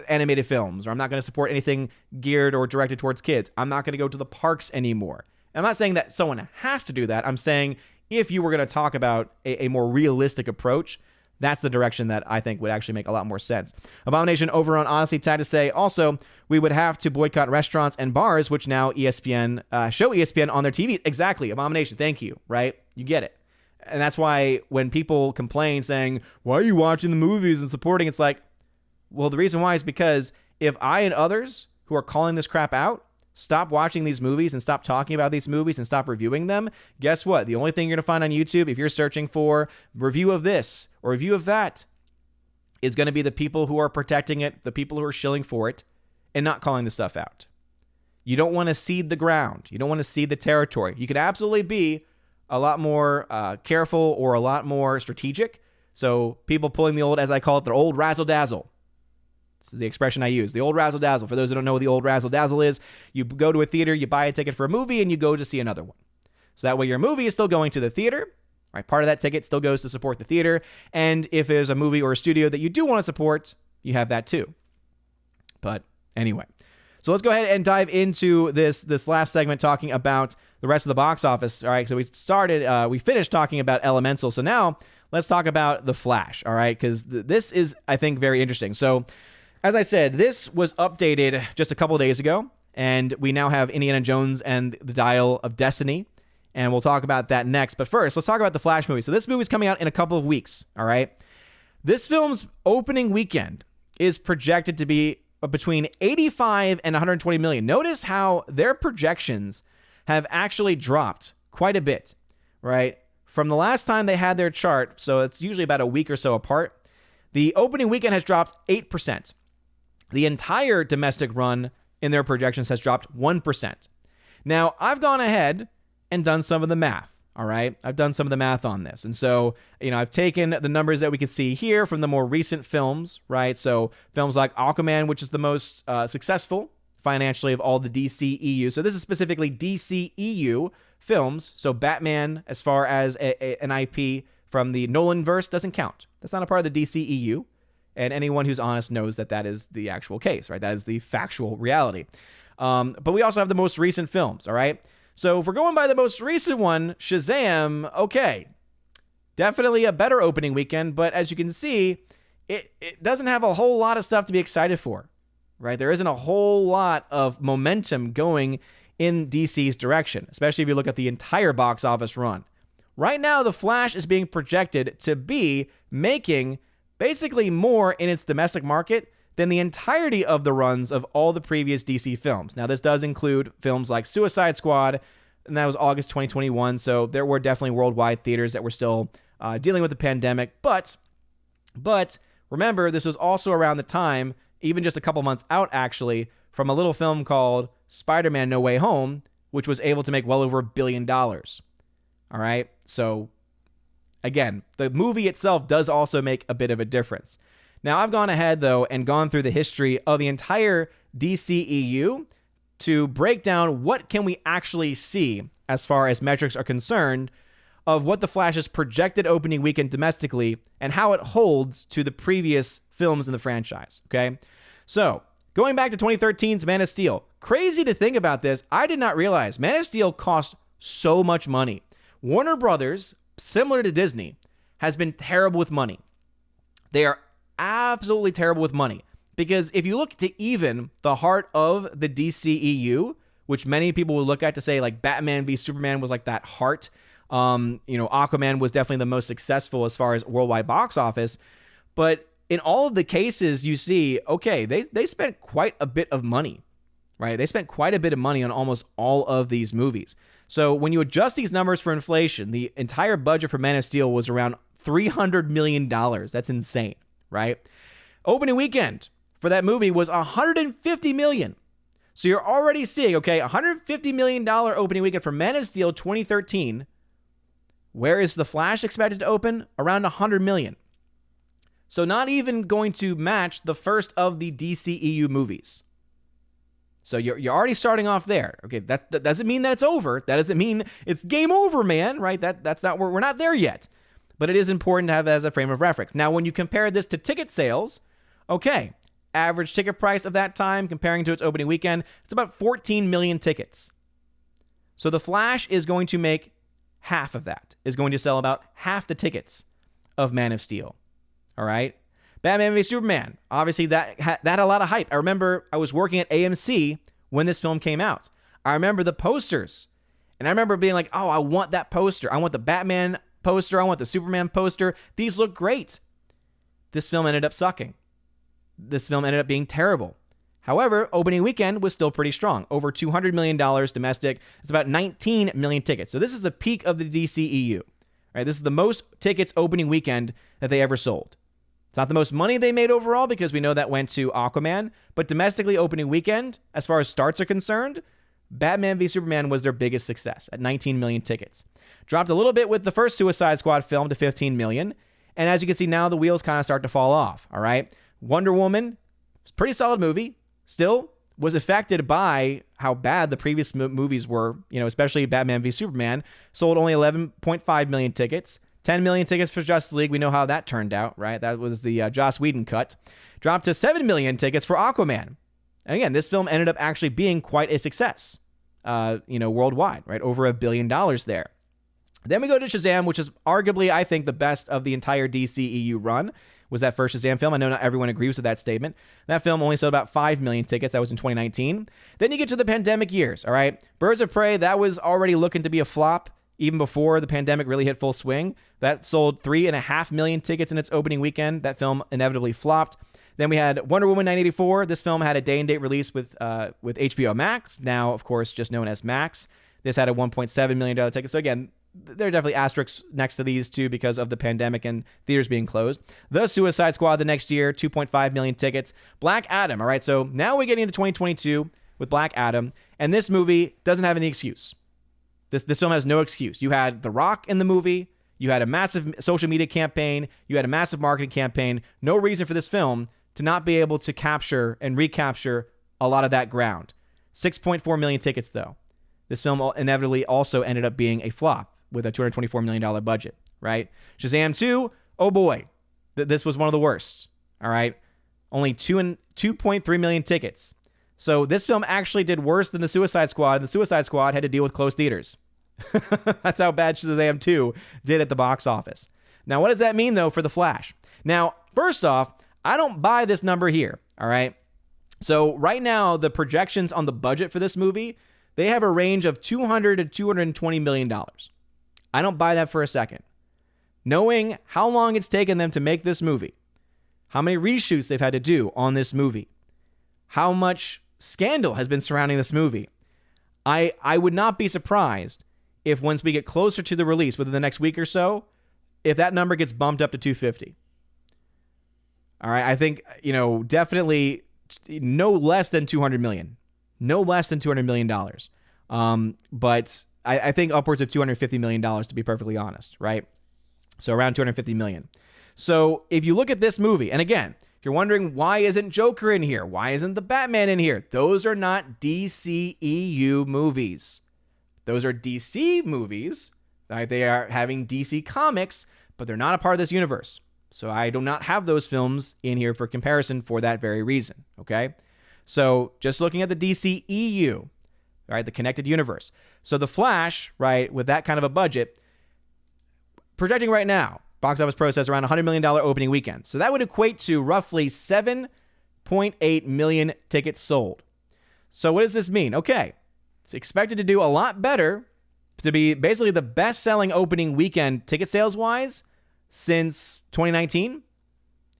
animated films, or I'm not going to support anything geared or directed towards kids. I'm not going to go to the parks anymore. And I'm not saying that someone has to do that. I'm saying if you were going to talk about a more realistic approach, That's the direction that I think would actually make a lot more sense. Abomination over on Odyssey tried to say, also, we would have to boycott restaurants and bars, which now ESPN show ESPN on their TV. Exactly. Abomination. Thank you. Right? You get it. And that's why when people complain saying, why are you watching the movies and supporting? It's like, well, the reason why is because if I and others who are calling this crap out stop watching these movies and stop talking about these movies and stop reviewing them, guess what? The only thing you're going to find on YouTube, if you're searching for review of this or review of that, is going to be the people who are protecting it, the people who are shilling for it, and not calling the stuff out. You don't want to seed the ground. You don't want to seed the territory. You could absolutely be a lot more careful or a lot more strategic. So people pulling the old, as I call it, the old razzle-dazzle. This is the expression I use, the old razzle-dazzle. For those who don't know what the old razzle-dazzle is, you go to a theater, you buy a ticket for a movie, and you go to see another one. So that way your movie is still going to the theater. Right? Part of that ticket still goes to support the theater. And if there's a movie or a studio that you do want to support, you have that too. But anyway. So let's go ahead and dive into this last segment talking about the rest of the box office. All right, so we finished talking about Elemental. So now let's talk about The Flash, all right, because this is, I think, very interesting. So as I said, this was updated just a couple of days ago, and we now have Indiana Jones and the Dial of Destiny, and we'll talk about that next. But first, let's talk about the Flash movie. So this movie's coming out in a couple of weeks, all right? This film's opening weekend is projected to be between 85 and 120 million. Notice how their projections have actually dropped quite a bit, right? From the last time they had their chart, so it's usually about a week or so apart, the opening weekend has dropped 8%. The entire domestic run in their projections has dropped 1%. Now, I've gone ahead and done some of the math, all right? I've done some of the math on this. And so, I've taken the numbers that we could see here from the more recent films, right? So films like Aquaman, which is the most successful financially of all the DCEU. So this is specifically DCEU films. So Batman, as far as an IP from the Nolanverse, doesn't count. That's not a part of the DCEU. And anyone who's honest knows that that is the actual case, right? That is the factual reality. But we also have the most recent films, all right? So if we're going by the most recent one, Shazam, okay. Definitely a better opening weekend, but as you can see, it doesn't have a whole lot of stuff to be excited for, right? There isn't a whole lot of momentum going in DC's direction, especially if you look at the entire box office run. Right now, The Flash is being projected to be making basically more in its domestic market than the entirety of the runs of all the previous DC films. Now, this does include films like Suicide Squad, and that was August 2021, so there were definitely worldwide theaters that were still dealing with the pandemic. But remember, this was also around the time, even just a couple months out actually, from a little film called Spider-Man No Way Home, which was able to make well over $1 billion. All right, so again, the movie itself does also make a bit of a difference. Now, I've gone ahead, though, and gone through the history of the entire DCEU to break down what can we actually see as far as metrics are concerned of what The Flash's projected opening weekend domestically and how it holds to the previous films in the franchise, okay? So, going back to 2013's Man of Steel, crazy to think about this, I did not realize Man of Steel cost so much money. Warner Brothers, similar to Disney, has been terrible with money. They are absolutely terrible with money. Because if you look to even the heart of the DCEU, which many people will look at to say like Batman v Superman was like that heart, Aquaman was definitely the most successful as far as worldwide box office. But in all of the cases you see, okay, they spent quite a bit of money, right? They spent quite a bit of money on almost all of these movies. So when you adjust these numbers for inflation, the entire budget for Man of Steel was around $300 million. That's insane, right? Opening weekend for that movie was $150 million. So you're already seeing, okay, $150 million opening weekend for Man of Steel 2013. Where is The Flash expected to open? Around $100 million. So not even going to match the first of the DCEU movies. So you're already starting off there. Okay, that doesn't mean that it's over. That doesn't mean it's game over, man, right? That's not where we're not there yet. But it is important to have as a frame of reference. Now, when you compare this to ticket sales, okay, average ticket price of that time comparing to its opening weekend, it's about 14 million tickets. So The Flash is going to make half of that, is going to sell about half the tickets of Man of Steel. All right. Batman v Superman. Obviously, that had a lot of hype. I remember I was working at AMC when this film came out. I remember the posters. And I remember being like, oh, I want that poster. I want the Batman poster. I want the Superman poster. These look great. This film ended up sucking. This film ended up being terrible. However, opening weekend was still pretty strong. Over $200 million domestic. It's about 19 million tickets. So this is the peak of the DCEU. Right? This is the most tickets opening weekend that they ever sold. It's not the most money they made overall because we know that went to Aquaman. But domestically opening weekend, as far as starts are concerned, Batman v Superman was their biggest success at 19 million tickets. Dropped a little bit with the first Suicide Squad film to 15 million. And as you can see now, the wheels kind of start to fall off. All right. Wonder Woman, pretty solid movie. Still was affected by how bad the previous movies were, especially Batman v Superman. Sold only 11.5 million tickets. 10 million tickets for Justice League. We know how that turned out, right? That was the Joss Whedon cut. Dropped to 7 million tickets for Aquaman. And again, this film ended up actually being quite a success, worldwide, right? Over $1 billion there. Then we go to Shazam, which is arguably, I think, the best of the entire DCEU run, was that first Shazam film. I know not everyone agrees with that statement. That film only sold about 5 million tickets. That was in 2019. Then you get to the pandemic years, all right? Birds of Prey, that was already looking to be a flop even before the pandemic really hit full swing. That sold 3.5 million tickets in its opening weekend. That film inevitably flopped. Then we had Wonder Woman 1984. This film had a day-and-date release with HBO Max, now, of course, just known as Max. This had a $1.7 million ticket. So again, there are definitely asterisks next to these two because of the pandemic and theaters being closed. The Suicide Squad the next year, 2.5 million tickets. Black Adam, all right? So now we're getting into 2022 with Black Adam, and this movie doesn't have any excuse. This film has no excuse. You had The Rock in the movie. You had a massive social media campaign. You had a massive marketing campaign. No reason for this film to not be able to capture and recapture a lot of that ground. 6.4 million tickets, though. This film inevitably also ended up being a flop with a $224 million budget, right? Shazam 2, oh boy, this was one of the worst, all right? Only 2.3 million tickets. So this film actually did worse than The Suicide Squad. The Suicide Squad had to deal with closed theaters. That's how bad Shazam 2 did at the box office. Now, what does that mean, though, for The Flash? Now, first off, I don't buy this number here, all right? So right now, the projections on the budget for this movie, they have a range of $200 to $220 million. I don't buy that for a second. Knowing how long it's taken them to make this movie, how many reshoots they've had to do on this movie, how much scandal has been surrounding this movie, I would not be surprised if once we get closer to the release within the next week or so, if that number gets bumped up to 250. All right, I think, definitely no less than 200 million. No less than $200 million. But I think upwards of $250 million, to be perfectly honest, right? So around $250 million. So if you look at this movie, and again, if you're wondering why isn't Joker in here? Why isn't the Batman in here? Those are not DCEU movies. Those are DC movies. Right? They are having DC comics, but they're not a part of this universe. So I do not have those films in here for comparison for that very reason, okay? So just looking at the DCEU, right, the connected universe. So The Flash, right, with that kind of a budget, projecting right now, Box Office Pro says around $100 million opening weekend. So that would equate to roughly 7.8 million tickets sold. So what does this mean? Okay, it's expected to do a lot better, to be basically the best-selling opening weekend ticket sales-wise since 2019.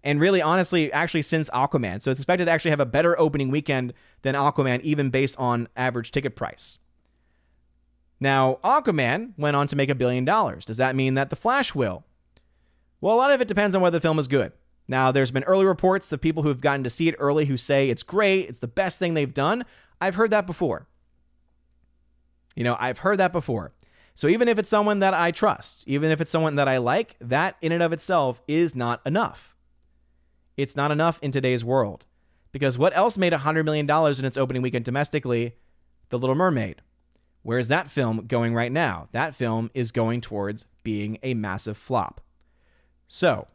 And really, honestly, actually since Aquaman. So it's expected to actually have a better opening weekend than Aquaman, even based on average ticket price. Now, Aquaman went on to make $1 billion. Does that mean that The Flash will? Well, a lot of it depends on whether the film is good. Now, there's been early reports of people who have gotten to see it early who say it's great, it's the best thing they've done. I've heard that before. I've heard that before. So even if it's someone that I trust, even if it's someone that I like, that in and of itself is not enough. It's not enough in today's world. Because what else made $100 million in its opening weekend domestically? The Little Mermaid. Where's that film going right now? That film is going towards being a massive flop. So,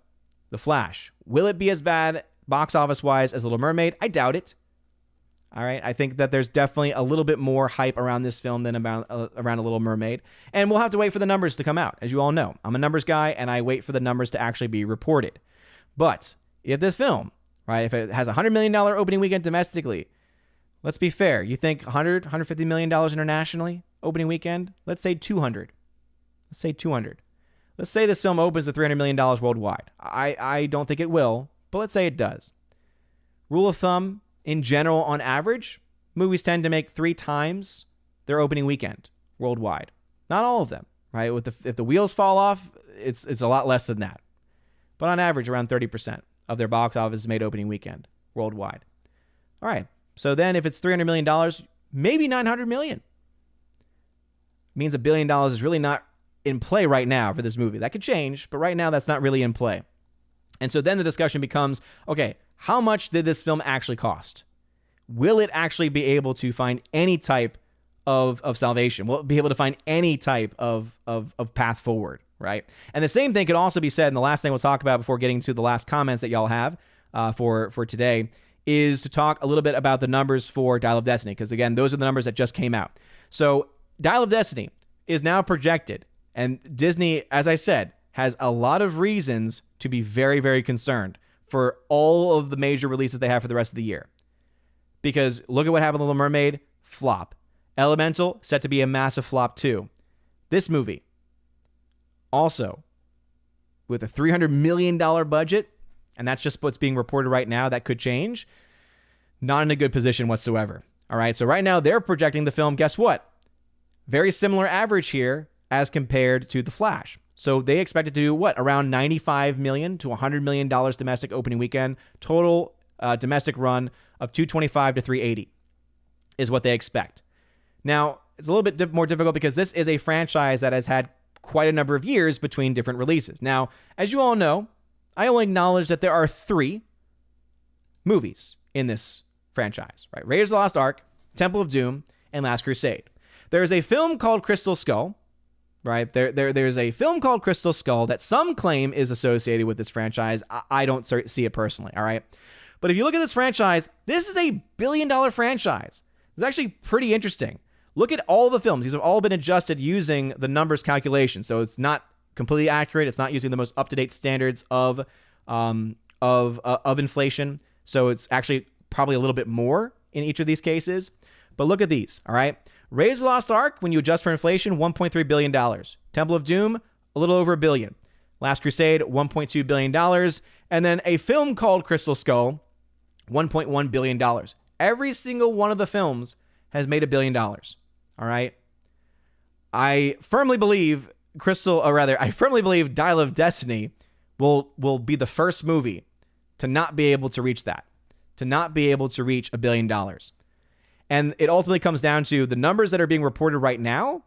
The Flash. Will it be as bad box office-wise as Little Mermaid? I doubt it. All right, I think that there's definitely a little bit more hype around this film than around A Little Mermaid. And we'll have to wait for the numbers to come out. As you all know, I'm a numbers guy, and I wait for the numbers to actually be reported. But if this film, right, if it has a $100 million opening weekend domestically, let's be fair. You think $150 million internationally opening weekend? Let's say 200. Let's say 200. Let's say this film opens at $300 million worldwide. I don't think it will, but let's say it does. Rule of thumb, in general, on average, movies tend to make 3 times their opening weekend worldwide. Not all of them, right? If the wheels fall off, it's a lot less than that. But on average, around 30% of their box office is made opening weekend worldwide. All right. So then if it's $300 million, maybe $900 million. Means $1 billion is really not in play right now for this movie. That could change, but right now that's not really in play. And so then the discussion becomes, okay, how much did this film actually cost? Will it actually be able to find any type of salvation? Will it be able to find any type of path forward, right? And the same thing could also be said, and the last thing we'll talk about before getting to the last comments that y'all have for today is to talk a little bit about the numbers for Dial of Destiny, because again, those are the numbers that just came out. So Dial of Destiny is now projected, and Disney, as I said, has a lot of reasons to be very, very concerned for all of the major releases they have for the rest of the year. Because look at what happened to Little Mermaid, flop. Elemental, set to be a massive flop too. This movie, also, with a $300 million budget, and that's just what's being reported right now, that could change, not in a good position whatsoever. All right, so right now they're projecting the film, guess what? Very similar average here as compared to The Flash. So they expect it to do what? Around $95 million to $100 million domestic opening weekend. Total domestic run of $225 to $380 is what they expect. Now, it's a little bit more difficult because this is a franchise that has had quite a number of years between different releases. Now, as you all know, I only acknowledge that there are 3 movies in this franchise, right? Raiders of the Lost Ark, Temple of Doom, and Last Crusade. There is a film called Crystal Skull, right? There's a film called Crystal Skull that some claim is associated with this franchise. I don't see it personally, all right? But if you look at this franchise, this is a $1 billion franchise. It's actually pretty interesting. Look at all the films. These have all been adjusted using the numbers calculation. So it's not completely accurate. It's not using the most up-to-date standards of inflation. So it's actually probably a little bit more in each of these cases. But look at these, all right? Raiders of the Lost Ark, when you adjust for inflation, $1.3 billion. Temple of Doom, a little over $1 billion. Last Crusade, $1.2 billion. And then a film called Crystal Skull, $1.1 billion. Every single one of the films has made $1 billion. All right? I firmly believe Dial of Destiny will be the first movie to not be able to reach that, to not be able to reach $1 billion. And it ultimately comes down to the numbers that are being reported right now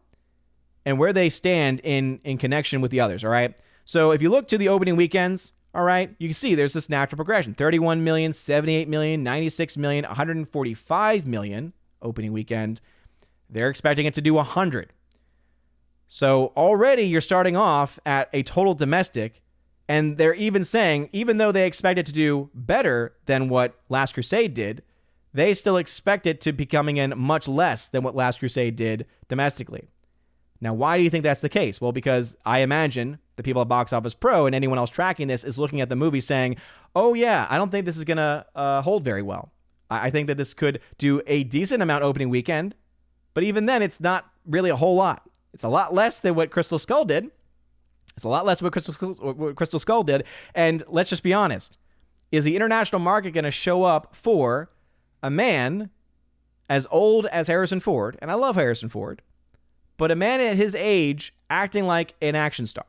and where they stand in connection with the others, all right? So if you look to the opening weekends, all right, you can see there's this natural progression. 31 million, 78 million, 96 million, 145 million opening weekend. They're expecting it to do 100. So already you're starting off at a total domestic, and they're even saying, even though they expect it to do better than what Last Crusade did, they still expect it to be coming in much less than what Last Crusade did domestically. Now, why do you think that's the case? Well, because I imagine the people at Box Office Pro and anyone else tracking this is looking at the movie saying, oh yeah, I don't think this is going to hold very well. I think that this could do a decent amount opening weekend, but even then, it's not really a whole lot. It's a lot less than what Crystal Skull did. It's a lot less than what Crystal Skull did. And let's just be honest. Is the international market going to show up for a man as old as Harrison Ford, and I love Harrison Ford, but a man at his age acting like an action star?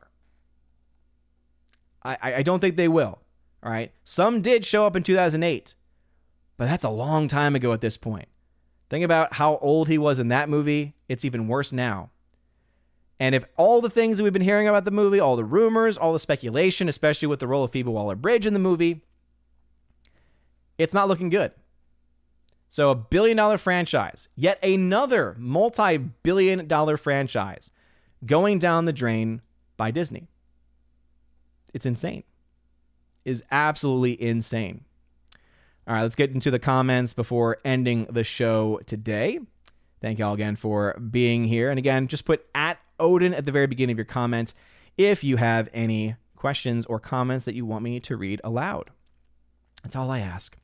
I don't think they will, all right? Some did show up in 2008, but that's a long time ago at this point. Think about how old he was in that movie. It's even worse now. And if all the things that we've been hearing about the movie, all the rumors, all the speculation, especially with the role of Phoebe Waller-Bridge in the movie, it's not looking good. So $1 billion franchise, yet another multi-billion-dollar franchise going down the drain by Disney. It's insane. It is absolutely insane. All right, let's get into the comments before ending the show today. Thank y'all again for being here. And again, just put @Odin at the very beginning of your comment if you have any questions, or comments that you want me to read aloud. That's all I ask.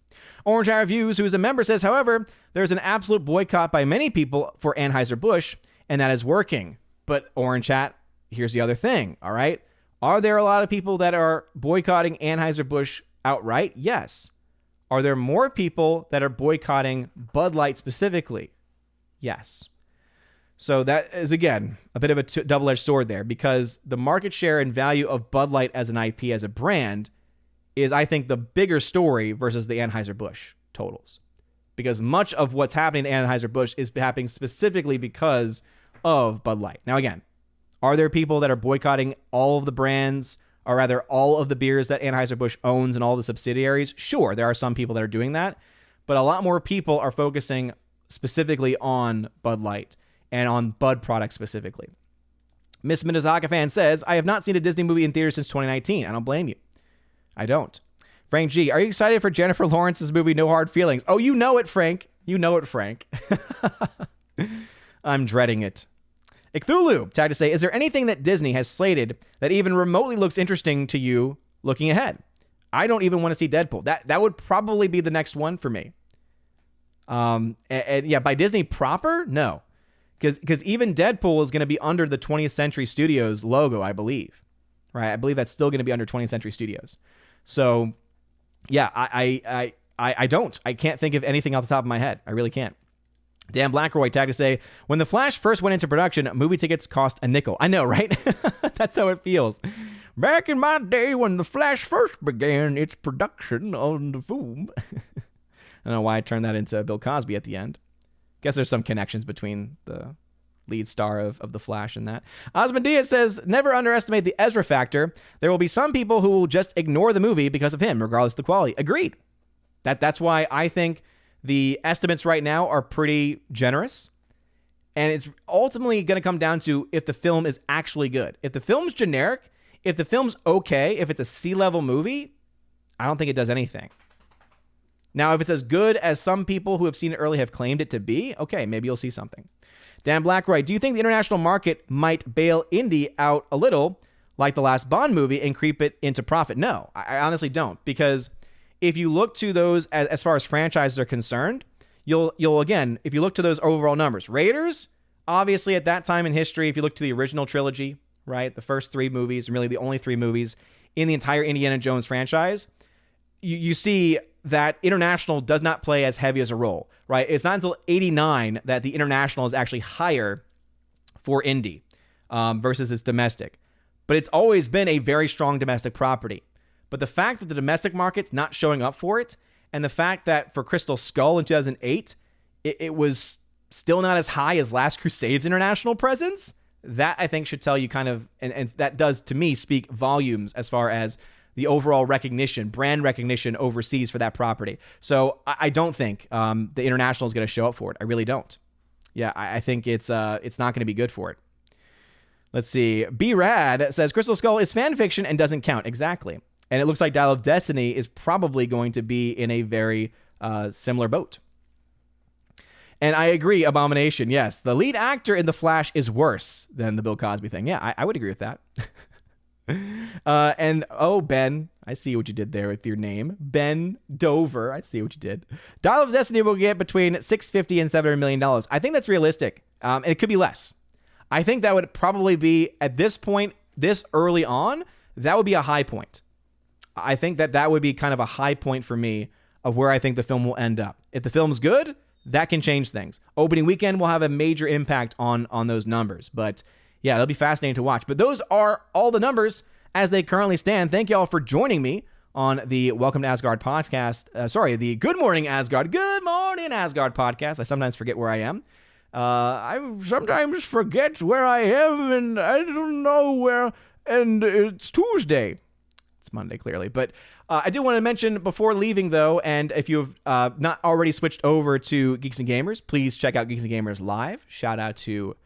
Orange Eye Reviews, who is a member, says, however, there's an absolute boycott by many people for Anheuser-Busch, and that is working. But Orange Hat, here's the other thing, all right? Are there a lot of people that are boycotting Anheuser-Busch outright? Yes. Are there more people that are boycotting Bud Light specifically? Yes. So that is, again, a bit of a double-edged sword there, because the market share and value of Bud Light as an IP, as a brand, is, I think, the bigger story versus the Anheuser-Busch totals. Because much of what's happening to Anheuser-Busch is happening specifically because of Bud Light. Now, again, are there people that are boycotting all of the brands, or rather all of the beers that Anheuser-Busch owns and all the subsidiaries? Sure, there are some people that are doing that, but a lot more people are focusing specifically on Bud Light and on Bud products specifically. Miss Minnesota fan says, I have not seen a Disney movie in theaters since 2019. I don't blame you. I don't. Frank G, are you excited for Jennifer Lawrence's movie No Hard Feelings? Oh, you know it, Frank. You know it, Frank. I'm dreading it. Cthulhu tagged to say, is there anything that Disney has slated that even remotely looks interesting to you looking ahead? I don't even want to see Deadpool. That would probably be the next one for me. And yeah, by Disney proper? No. Because even Deadpool is going to be under the 20th Century Studios logo, I believe. Right? I believe that's still going to be under 20th Century Studios. So, yeah, I don't. I can't think of anything off the top of my head. I really can't. Dan Blackroy tagged to say, when The Flash first went into production, movie tickets cost a nickel. I know, right? That's how it feels. Back in my day when The Flash first began its production on the boom. I don't know why I turned that into Bill Cosby at the end. Guess there's some connections between the lead star of The Flash and that. Osmond Diaz says, never underestimate the Ezra factor. There will be some people who will just ignore the movie because of him, regardless of the quality. Agreed. That's why I think the estimates right now are pretty generous. And it's ultimately going to come down to if the film is actually good. If the film's generic, if the film's okay, if it's a C-level movie, I don't think it does anything. Now, if it's as good as some people who have seen it early have claimed it to be, okay, maybe you'll see something. Dan Blackroy, do you think the international market might bail indie out a little, like the last Bond movie, and creep it into profit? No, I honestly don't, because if you look to those as far as franchises are concerned, you'll again, if you look to those overall numbers, Raiders, obviously at that time in history, if you look to the original trilogy, right, the first three movies, and really the only three movies in the entire Indiana Jones franchise, you see that international does not play as heavy as a role, right? It's not until 89 that the international is actually higher for indie versus its domestic. But it's always been a very strong domestic property. But the fact that the domestic market's not showing up for it, and the fact that for Crystal Skull in 2008, it was still not as high as Last Crusade's international presence, that I think should tell you kind of, and that does to me speak volumes as far as the overall recognition, brand recognition overseas for that property. So I don't think the international is going to show up for it. I really don't. Yeah, I think it's not going to be good for it. Let's see. B-Rad says, Crystal Skull is fan fiction and doesn't count. Exactly. And it looks like Dial of Destiny is probably going to be in a very similar boat. And I agree, Abomination. Yes, the lead actor in The Flash is worse than the Bill Cosby thing. Yeah, I would agree with that. And Ben, I see what you did there with your name. Ben Dover, I see what you did. Dial of Destiny will get between $650 and $700 million. I think that's realistic. And it could be less. I think that would probably be, at this point, this early on, that would be a high point. I think that would be kind of a high point for me of where I think the film will end up. If the film's good, that can change things. Opening weekend will have a major impact on those numbers. But yeah, it'll be fascinating to watch. But those are all the numbers as they currently stand. Thank you all for joining me on the Welcome to Asgard podcast. The Good Morning Asgard. Good Morning Asgard podcast. I sometimes forget where I am. I sometimes forget where I am, and I don't know where. And it's Tuesday. It's Monday, clearly. But I do want to mention before leaving, though, and if you've not already switched over to Geeks and Gamers, please check out Geeks and Gamers Live. Shout out to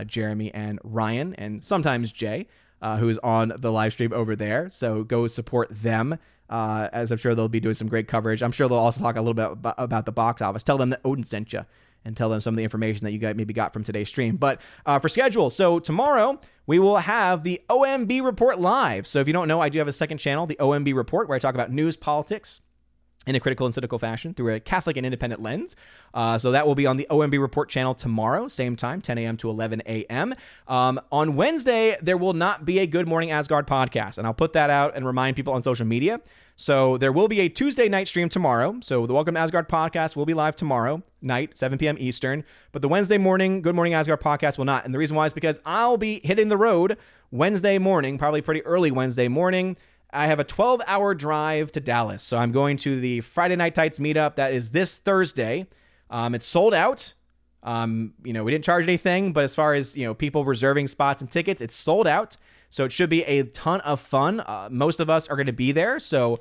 Jeremy and Ryan, and sometimes Jay, who is on the live stream over there. So go support them, as I'm sure they'll be doing some great coverage. I'm sure they'll also talk a little bit about the box office. Tell them that Odin sent you, and tell them some of the information that you guys maybe got from today's stream. But for schedule, so tomorrow we will have the OMB Report live. So if you don't know, I do have a second channel, the OMB Report, where I talk about news, politics, in a critical and cynical fashion through a Catholic and independent lens. So that will be on the OMB Report channel tomorrow, same time, 10 a.m. to 11 a.m. On Wednesday, there will not be a Good Morning Asgard podcast, and I'll put that out and remind people on social media. So there will be a Tuesday night stream tomorrow. So the Welcome to Asgard podcast will be live tomorrow night, 7 p.m. Eastern. But the Wednesday morning Good Morning Asgard podcast will not. And the reason why is because I'll be hitting the road Wednesday morning, probably pretty early Wednesday morning. I have a 12-hour drive to Dallas. So I'm going to the Friday Night Tights meetup. That is this Thursday. It's sold out. We didn't charge anything, but as far as, people reserving spots and tickets, it's sold out. So it should be a ton of fun. Most of us are going to be there. So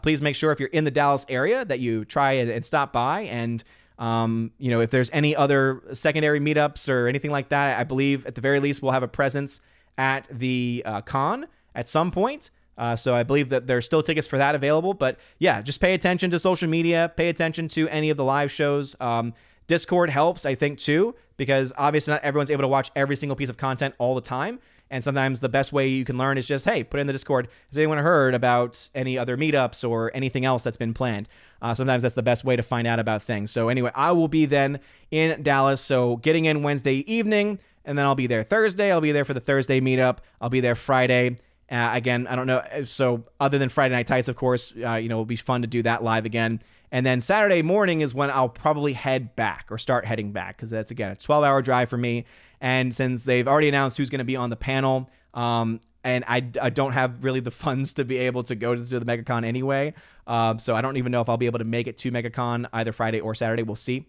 please make sure if you're in the Dallas area that you try and stop by. And, if there's any other secondary meetups or anything like that, I believe at the very least we'll have a presence at the con at some point. So I believe that there's still tickets for that available. But yeah, just pay attention to social media. Pay attention to any of the live shows. Discord helps, I think, too, because obviously not everyone's able to watch every single piece of content all the time. And sometimes the best way you can learn is just, hey, put in the Discord. Has anyone heard about any other meetups or anything else that's been planned? Sometimes that's the best way to find out about things. So anyway, I will be then in Dallas. So getting in Wednesday evening, and then I'll be there Thursday. I'll be there for the Thursday meetup. I'll be there Friday. Again, I don't know. So other than Friday Night Tights, of course, it'll be fun to do that live again. And then Saturday morning is when I'll probably head back or start heading back, because that's, again, a 12-hour drive for me. And since they've already announced who's going to be on the panel, and I don't have really the funds to be able to go to the MegaCon anyway, so I don't even know if I'll be able to make it to MegaCon either Friday or Saturday. We'll see.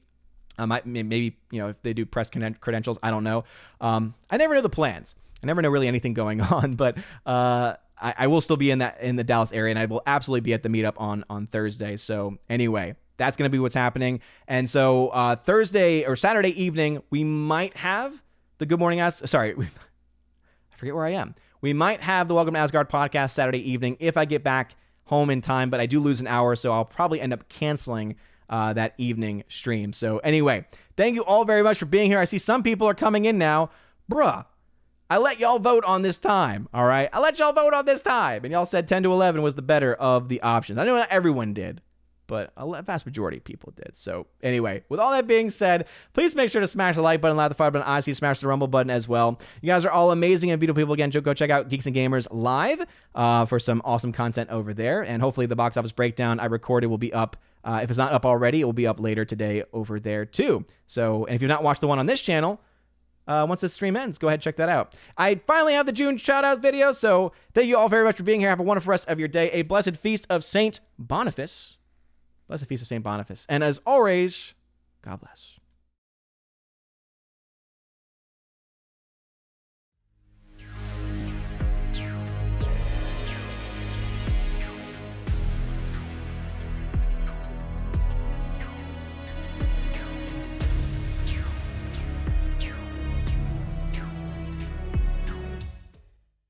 Maybe, if they do press credentials, I don't know. I never know the plans. I never know really anything going on, but I will still be in the Dallas area, and I will absolutely be at the meetup on Thursday. So anyway, that's going to be what's happening. And so Thursday or Saturday evening, we might have the Good Morning I forget where I am. We might have the Welcome to Asgard podcast Saturday evening if I get back home in time, but I do lose an hour, so I'll probably end up canceling that evening stream. So anyway, thank you all very much for being here. I see some people are coming in now. Bruh, I let y'all vote on this time, all right? I let y'all vote on this time, and y'all said 10 to 11 was the better of the options. I know not everyone did, but a vast majority of people did. So anyway, with all that being said, please make sure to smash the like button, loud the fire button, honestly, smash the rumble button as well. You guys are all amazing and beautiful people. Again, go check out Geeks and Gamers Live for some awesome content over there. And hopefully the box office breakdown I recorded will be up. If it's not up already, it will be up later today over there too. So, and if you've not watched the one on this channel, once this stream ends, go ahead and check that out. I finally have the June shout-out video, so thank you all very much for being here. Have a wonderful rest of your day. A blessed feast of St. Boniface. Blessed feast of St. Boniface. And as always, God bless.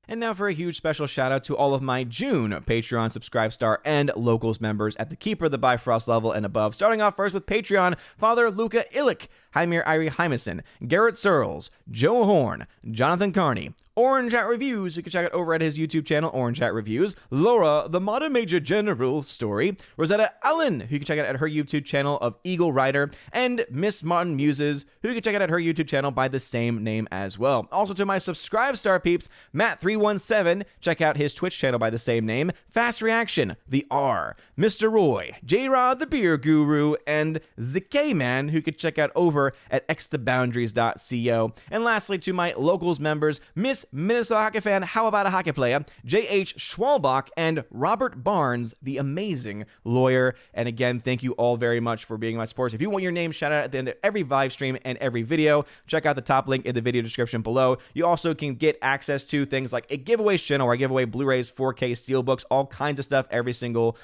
And now for a huge special shout out to all of my June Patreon, Subscribe Star, and Locals members at the Keeper, the Bifrost level and above. Starting off first with Patreon, Father Luca Illich, Heimir Irie Hymason, Garrett Searles, Joe Horn, Jonathan Carney, Orange Hat Reviews, you can check it over at his YouTube channel, Orange Hat Reviews, Laura, the Modern Major General Story, Rosetta Allen, who you can check out at her YouTube channel of Eagle Rider, and Miss Martin Muses, who you can check out at her YouTube channel by the same name as well. Also to my Subscribe Star peeps, Matt317, check out his Twitch channel by the same name, Fast Reaction, The R, Mr. Roy, J-Rod the Beer Guru, and ZK Man, who you can check out over at xtheboundaries.co. And lastly, to my Locals members, Miss Minnesota Hockey Fan, How About a Hockey Player, J.H. Schwalbach, and Robert Barnes, the amazing lawyer. And again, thank you all very much for being my supporters. If you want your name shout out at the end of every live stream and every video, check out the top link in the video description below. You also can get access to things like a giveaways channel where I give away Blu-rays, 4K steelbooks, all kinds of stuff every single,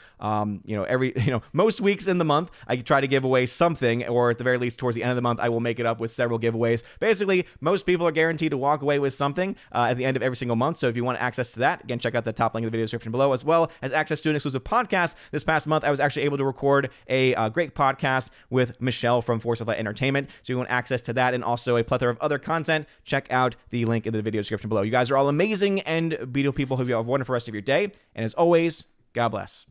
most weeks in the month. I try to give away something, or at the very least towards the end of the month,
month, I will make it up with several giveaways. Basically, most people are guaranteed to walk away with something at the end of every single month. So if you want access to that, again, check out the top link in the video description below, as well as access to an exclusive podcast. This past month, I was actually able to record a great podcast with Michelle from Force of Light Entertainment. So you want access to that and also a plethora of other content, check out the link in the video description below. You guys are all amazing and beautiful people. Hope you have a wonderful rest of your day. And as always, God bless.